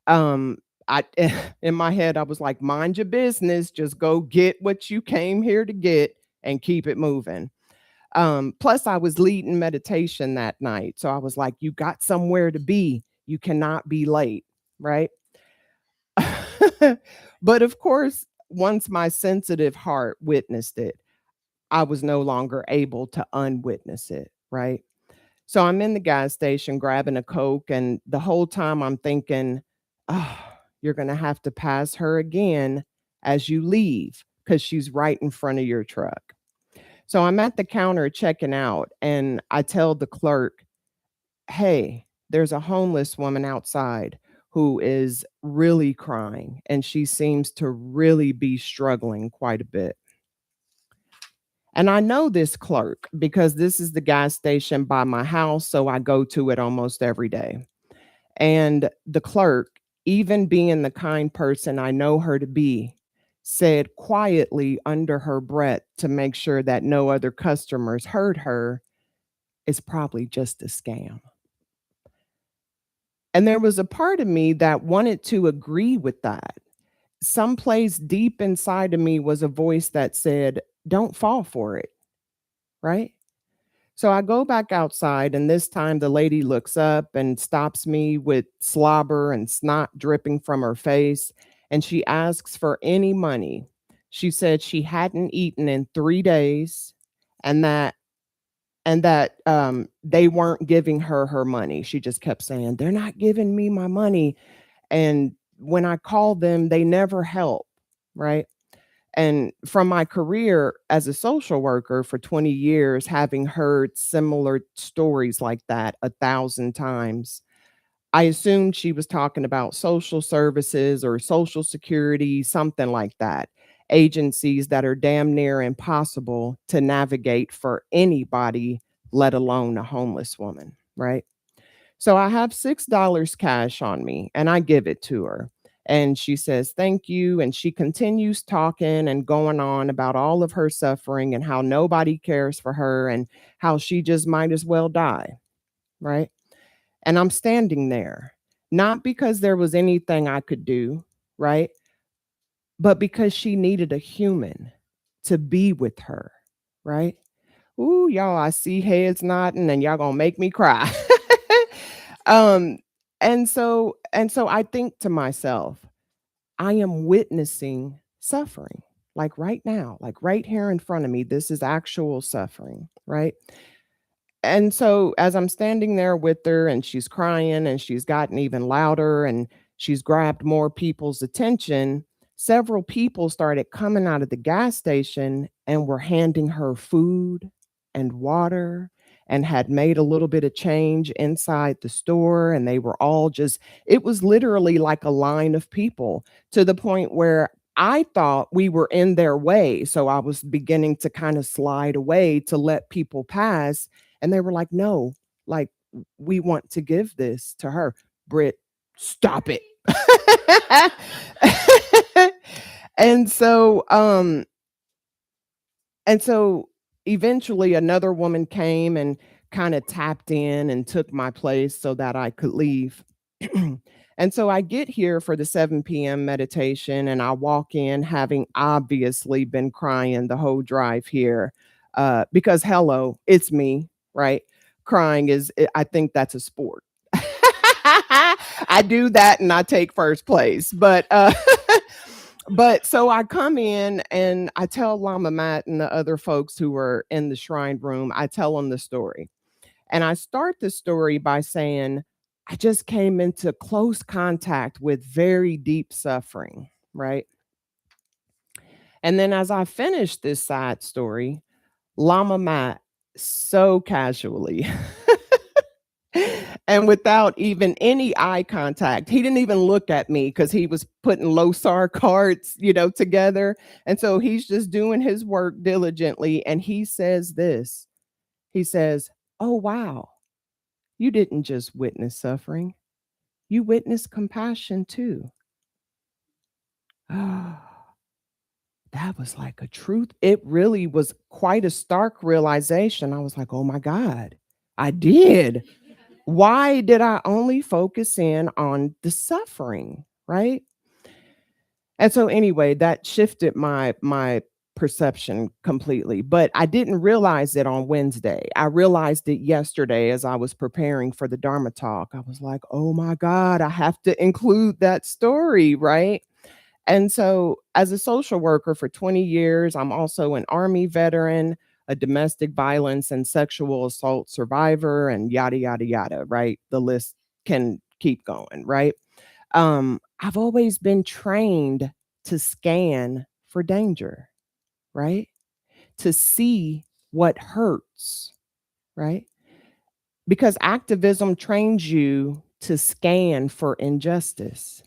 I in my head, I was like, mind your business, just go get what you came here to get and keep it moving. Plus, I was leading meditation that night. So I was like, you got somewhere to be. You cannot be late, right? But of course, once my sensitive heart witnessed it, I was no longer able to unwitness it, right? So I'm in the gas station grabbing a Coke, and the whole time I'm thinking, oh, you're going to have to pass her again as you leave because she's right in front of your truck. So I'm at the counter checking out, and I tell the clerk, hey, there's a homeless woman outside who is really crying, and she seems to really be struggling quite a bit. And I know this clerk because this is the gas station by my house, so I go to it almost every day. And the clerk, even being the kind person I know her to be, said quietly under her breath to make sure that no other customers heard her, it's probably just a scam. And there was a part of me that wanted to agree with that. Someplace deep inside of me was a voice that said, don't fall for it, right? So I go back outside, and this time the lady looks up and stops me with slobber and snot dripping from her face. And she asks for any money. She said she hadn't eaten in 3 days, and that they weren't giving her money. She just kept saying, they're not giving me my money. And when I call them, they never help, right? And from my career as a social worker for 20 years, having heard similar stories like that 1,000 times, I assumed she was talking about social services or social security, something like that. Agencies that are damn near impossible to navigate for anybody, let alone a homeless woman, right? So I have $6 cash on me, and I give it to her. And she says, thank you. And she continues talking and going on about all of her suffering and how nobody cares for her and how she just might as well die. Right. And I'm standing there, not because there was anything I could do. Right. But because she needed a human to be with her. Right. Ooh, y'all, I see heads nodding, and y'all gonna make me cry. um, and so I think to myself, I am witnessing suffering, like right now, like right here in front of me. This is actual suffering, right? And so as I'm standing there with her, and she's crying, and she's gotten even louder, and she's grabbed more people's attention, several people started coming out of the gas station and were handing her food and water, and had made a little bit of change inside the store. And they were all just, it was literally like a line of people, to the point where I thought we were in their way. So I was beginning to kind of slide away to let people pass. And they were like, no, like, we want to give this to her. Britt, stop it. and so, um, and so eventually another woman came and kind of tapped in and took my place so that I could leave. And so I get here for the 7 p.m. meditation, and I walk in having obviously been crying the whole drive here, because hello, it's me, right? Crying is, I think that's a sport. I do that and I take first place. But so I come in and I tell Lama Matt and the other folks who were in the shrine room, I tell them the story. And I start the story by saying, I just came into close contact with very deep suffering, right? And then as I finish this side story, Lama Matt so casually and without even any eye contact, he didn't even look at me because he was putting Losar cards, together. And so he's just doing his work diligently. And he says this, he says, oh, wow, you didn't just witness suffering. You witnessed compassion too. That was like a truth. It really was quite a stark realization. I was like, oh my God, I did. Why did I only focus in on the suffering, right? And so anyway, that shifted my perception completely, but I didn't realize it on Wednesday. I realized it yesterday as I was preparing for the Dharma talk. I was like, oh my God, I have to include that story, right? And so, as a social worker for 20 years, I'm also an Army veteran, a domestic violence and sexual assault survivor, and yada, yada, yada, right? The list can keep going, right? I've always been trained to scan for danger, right? To see what hurts, right? Because activism trains you to scan for injustice.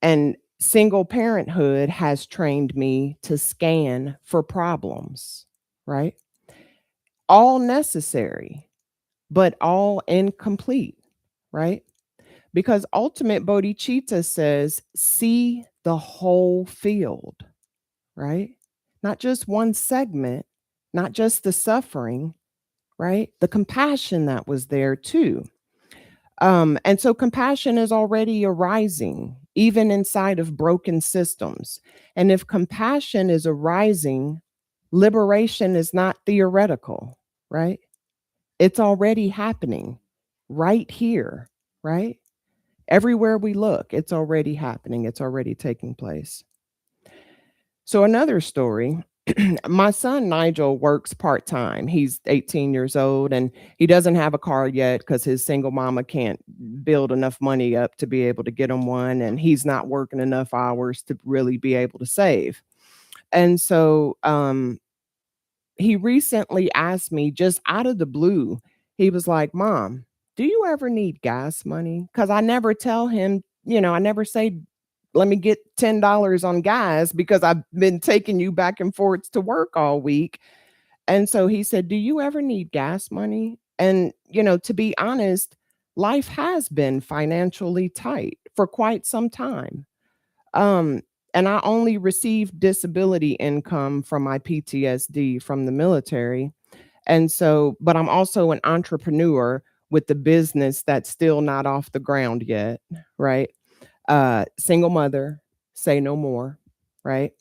And single parenthood has trained me to scan for problems, right? All necessary, but all incomplete, right? Because ultimate bodhicitta says, see the whole field, right? Not just one segment, not just the suffering, right? The compassion that was there too. And so compassion is already arising, even inside of broken systems. And if compassion is arising, liberation is not theoretical, right? It's already happening right here, right? Everywhere we look, it's already happening. It's already taking place. So another story, my son Nigel works part-time. He's 18 years old and he doesn't have a car yet because his single mama can't build enough money up to be able to get him one. And he's not working enough hours to really be able to save. And so he recently asked me just out of the blue, he was like, Mom, do you ever need gas money? Because I never tell him, I never say, let me get $10 on gas because I've been taking you back and forth to work all week. And so he said, do you ever need gas money? And, to be honest, life has been financially tight for quite some time. And I only received disability income from my PTSD from the military. And so, but I'm also an entrepreneur with the business that's still not off the ground yet, right? Single mother, say no more, right?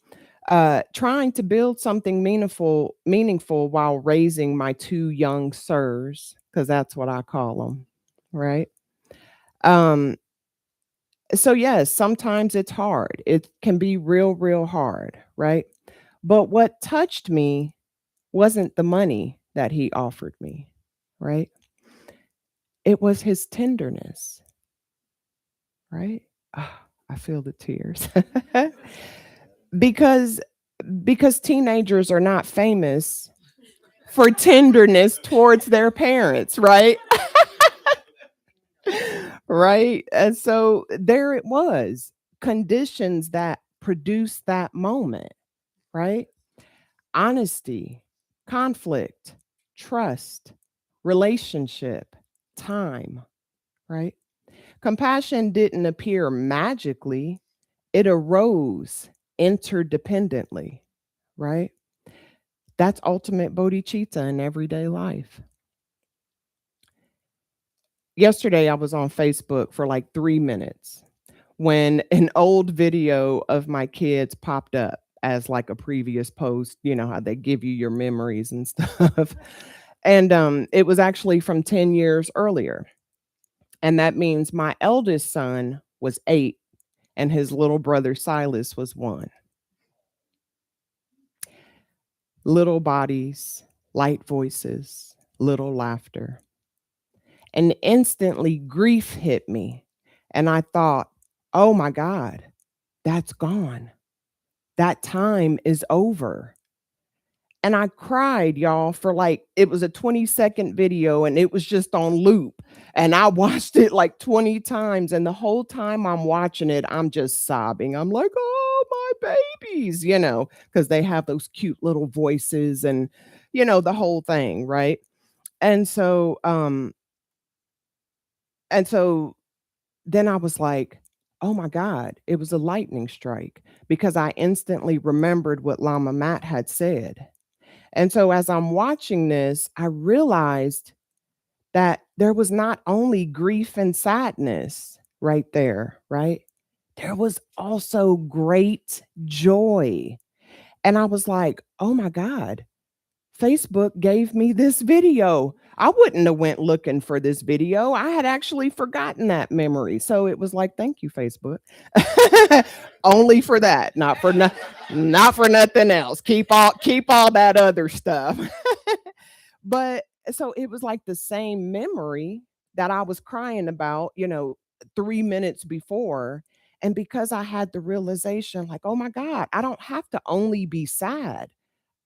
Trying to build something meaningful while raising my two young sirs, because that's what I call them, right? So yes, sometimes it's hard. It can be real, real hard, right? But what touched me wasn't the money that he offered me, right? It was his tenderness, right? Ah, I feel the tears. because teenagers are not famous for tenderness towards their parents, right? Right? And so there it was, conditions that produced that moment, right? Honesty, conflict, trust, relationship, time, right? Compassion didn't appear magically, it arose interdependently, right? That's ultimate bodhicitta in everyday life. Yesterday, I was on Facebook for like 3 minutes when an old video of my kids popped up as like a previous post, how they give you your memories and stuff. And it was actually from 10 years earlier. And that means my eldest son was 8 and his little brother Silas was 1. Little bodies, light voices, little laughter. And instantly grief hit me. And I thought, oh my God, that's gone. That time is over. And I cried, y'all, for it was a 20-second video and it was just on loop. And I watched it like 20 times. And the whole time I'm watching it, I'm just sobbing. I'm like, oh, my babies, because they have those cute little voices and, the whole thing. Right. And so, then I was like, oh my God, it was a lightning strike because I instantly remembered what Lama Matt had said. And so as I'm watching this, I realized that there was not only grief and sadness right there, right? There was also great joy. And I was like, oh my God, Facebook gave me this video. I wouldn't have went looking for this video. I had actually forgotten that memory. So it was like, thank you, Facebook. Only for that, not for nothing else. Keep all that other stuff. But so it was like the same memory that I was crying about, 3 minutes before. And because I had the realization, like, oh my God, I don't have to only be sad.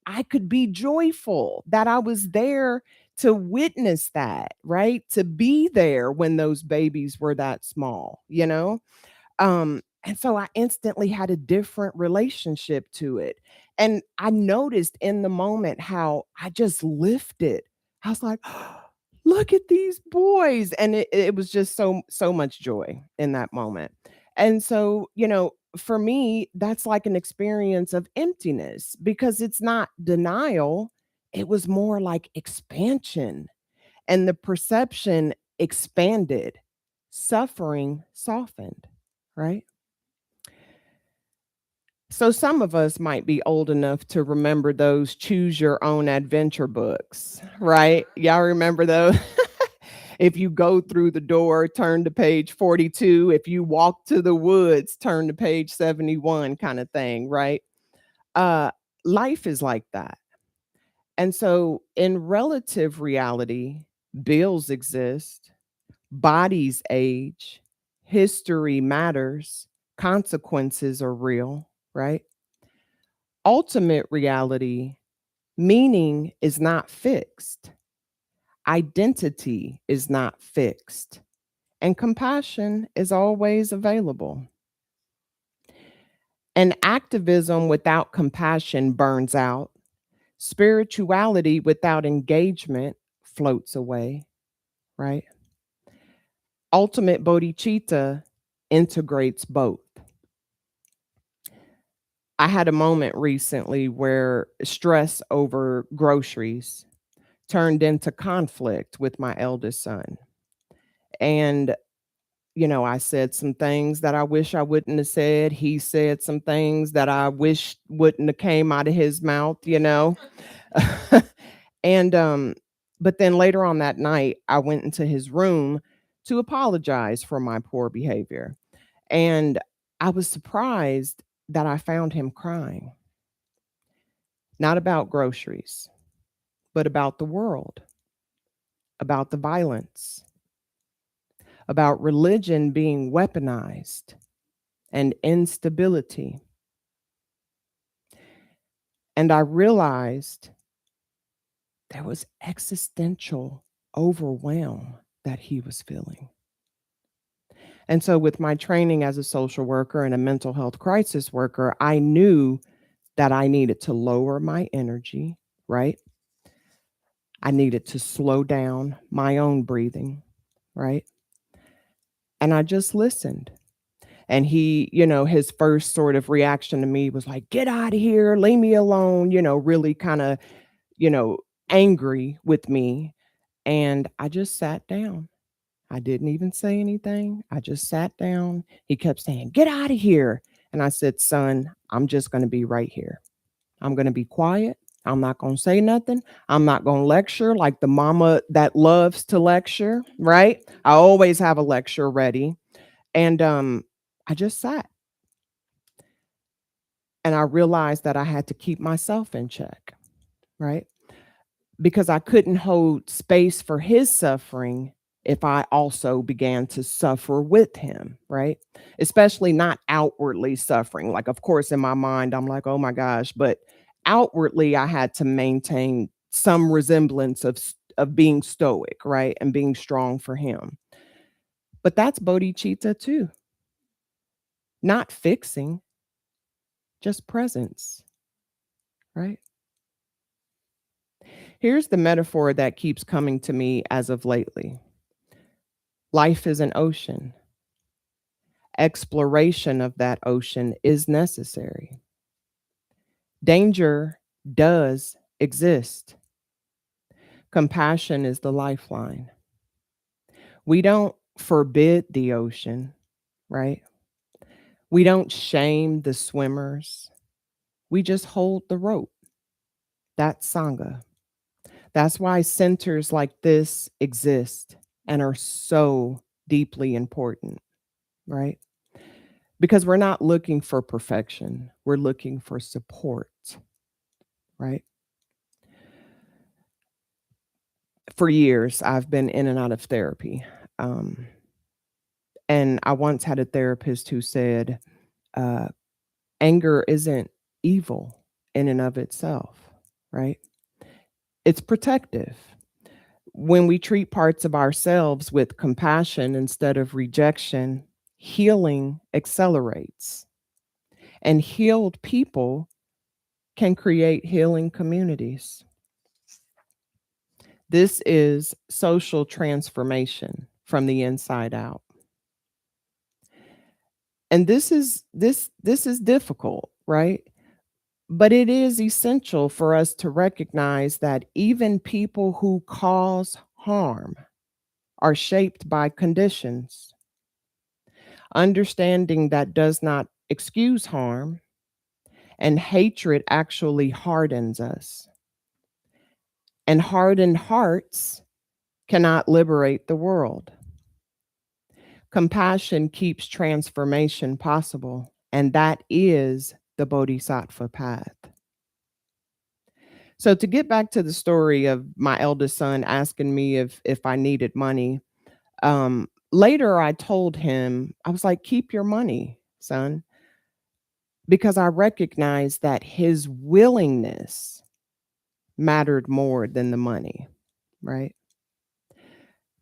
I could be joyful that I was there to witness that, right? To be there when those babies were that small, and so I instantly had a different relationship to it. And I noticed in the moment how I just lifted. I was like, look at these boys. And it was just so much joy in that moment. And so, for me, that's like an experience of emptiness because it's not denial. It was more like expansion, and the perception expanded, suffering softened, right? So some of us might be old enough to remember those choose your own adventure books, right? Y'all remember those? If you go through the door, turn to page 42. If you walk to the woods, turn to page 71 kind of thing, right? Uh, Life is like that. And so in relative reality, bills exist, bodies age, history matters, consequences are real, right? Ultimate reality, meaning is not fixed. Identity is not fixed. And compassion is always available. And activism without compassion burns out. Spirituality without engagement floats away, right? Ultimate bodhicitta integrates both. I had a moment recently where stress over groceries turned into conflict with my eldest son. And, I said some things that I wish I wouldn't have said. He said some things that I wish wouldn't have came out of his mouth. And, but then later on that night, I went into his room to apologize for my poor behavior. And I was surprised that I found him crying, not about groceries, but about the world, about the violence, about religion being weaponized and instability. And I realized there was existential overwhelm that he was feeling. And so, with my training as a social worker and a mental health crisis worker, I knew that I needed to lower my energy, right? I needed to slow down my own breathing, right? And I just listened. And he, his first sort of reaction to me was like, get out of here, leave me alone, really kind of, you know, angry with me. And I just sat down. I didn't even say anything. I just sat down. He kept saying, get out of here. And I said, son, I'm just going to be right here. I'm going to be quiet. I'm not going to say nothing. I'm not going to lecture like the mama that loves to lecture, right? I always have a lecture ready. And I just sat. And I realized that I had to keep myself in check, right? Because I couldn't hold space for his suffering if I also began to suffer with him, right? Especially not outwardly suffering. Like, of course, in my mind, I'm like, oh my gosh, but outwardly, I had to maintain some resemblance of being stoic, right? And being strong for him. But that's bodhicitta too. Not fixing, just presence, right? Here's the metaphor that keeps coming to me as of lately. Life is an ocean. Exploration of that ocean is necessary. Danger does exist. Compassion is the lifeline. We don't forbid the ocean, right? We don't shame the swimmers. We just hold the rope. That's Sangha. That's why centers like this exist and are so deeply important, right? Because we're not looking for perfection. We're looking for support, right? For years, I've been in and out of therapy. And I once had a therapist who said, anger isn't evil in and of itself, right? It's protective. When we treat parts of ourselves with compassion instead of rejection, healing accelerates. And healed people can create healing communities. This is social transformation from the inside out. And this is difficult, right? But it is essential for us to recognize that even people who cause harm are shaped by conditions. Understanding that does not excuse harm, and hatred actually hardens us. And hardened hearts cannot liberate the world. Compassion keeps transformation possible, and that is the Bodhisattva path. So to get back to the story of my eldest son asking me if I needed money, later I told him, I was like, keep your money, son, because I recognized that his willingness mattered more than the money, right?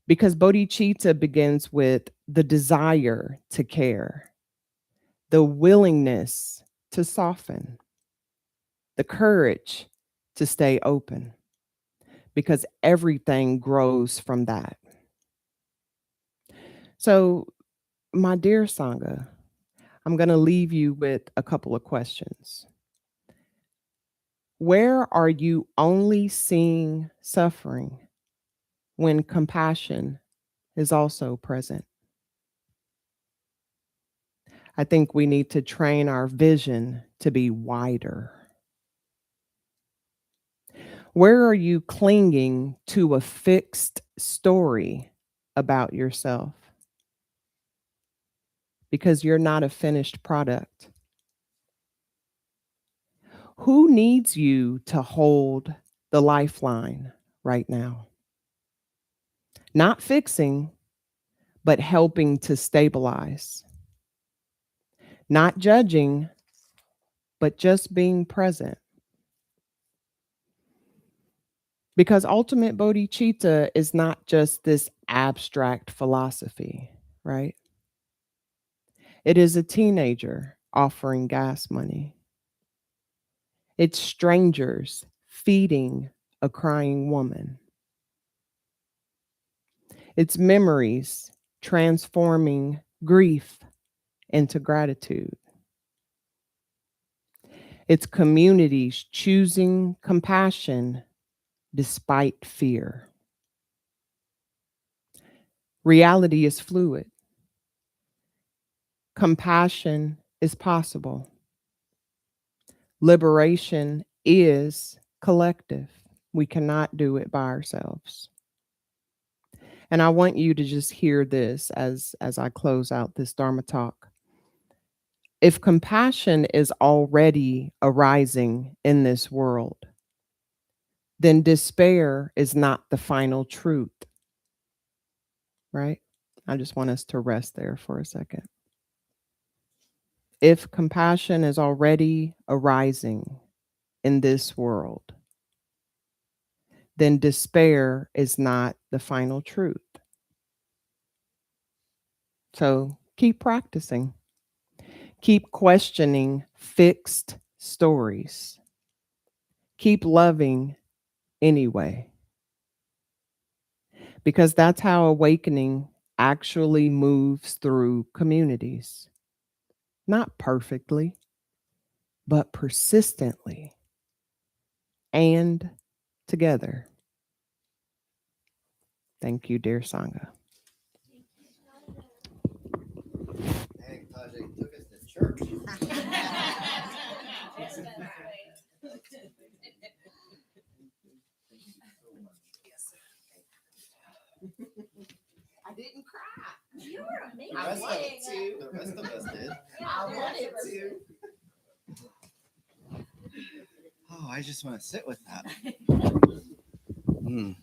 Because bodhicitta begins with the desire to care, the willingness to soften, the courage to stay open, because everything grows from that. So, my dear Sangha, I'm going to leave you with a couple of questions. Where are you only seeing suffering when compassion is also present? I think we need to train our vision to be wider. Where are you clinging to a fixed story about yourself? Because you're not a finished product. Who needs you to hold the lifeline right now? Not fixing, but helping to stabilize. Not judging, but just being present. Because ultimate bodhicitta is not just this abstract philosophy, right? It is a teenager offering gas money. It's strangers feeding a crying woman. It's memories transforming grief into gratitude. It's communities choosing compassion despite fear. Reality is fluid. Compassion is possible. Liberation is collective. We cannot do it by ourselves. And I want you to just hear this as I close out this Dharma talk. If compassion is already arising in this world, then despair is not the final truth, right? I just want us to rest there for a second. If compassion is already arising in this world, then despair is not the final truth. So keep practicing. Keep questioning fixed stories. Keep loving anyway. Because that's how awakening actually moves through communities. Not perfectly, but persistently and together. Thank you, dear Sangha. Hey, Tajay took us to church. The rest of it too. The rest of us did. I wanted to. Oh, I just want to sit with that. Mm.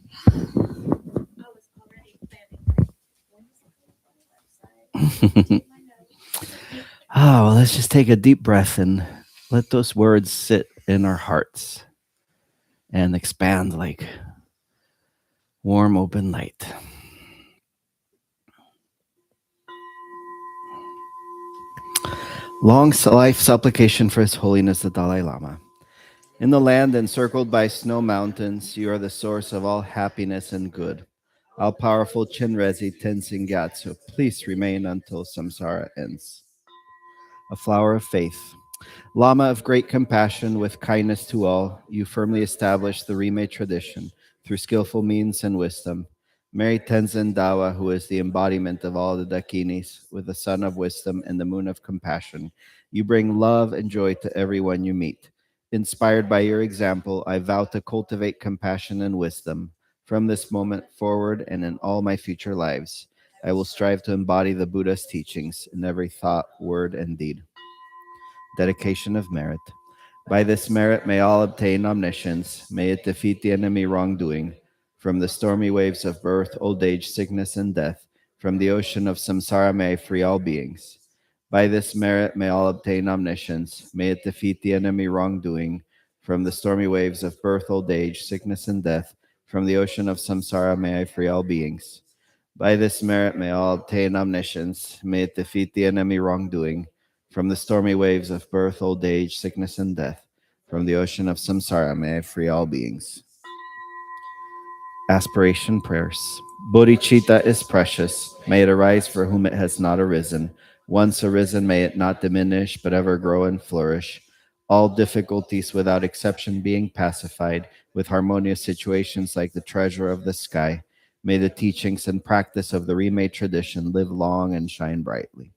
Well, let's just take a deep breath and let those words sit in our hearts and expand like warm, open light. Long life supplication for His Holiness the Dalai Lama. In the land encircled by snow mountains, you are the source of all happiness and good. All powerful Chinrezi Tenzin Gyatso, please remain until samsara ends. A flower of faith. Lama of great compassion with kindness to all, you firmly established the Rime tradition through skillful means and wisdom. Mary Tenzin Dawa, who is the embodiment of all the Dakinis, with the sun of wisdom and the moon of compassion, you bring love and joy to everyone you meet. Inspired by your example, I vow to cultivate compassion and wisdom. From this moment forward and in all my future lives, I will strive to embody the Buddha's teachings in every thought, word, and deed. Dedication of merit. By this merit may all obtain omniscience, may it defeat the enemy wrongdoing. From the stormy waves of birth, old age, sickness, and death, from the ocean of samsara may I free all beings. By this merit may all obtain omniscience, may it defeat the enemy wrongdoing. From the stormy waves of birth, old age, sickness, and death, from the ocean of samsara may I free all beings. By this merit may all obtain omniscience, may it defeat the enemy wrongdoing. From the stormy waves of birth, old age, sickness, and death, from the ocean of samsara may I free all beings. Aspiration prayers. Bodhicitta is precious. May it arise for whom it has not arisen. Once arisen, may it not diminish, but ever grow and flourish. All difficulties without exception being pacified, with harmonious situations like the treasure of the sky. May the teachings and practice of the Rime tradition live long and shine brightly.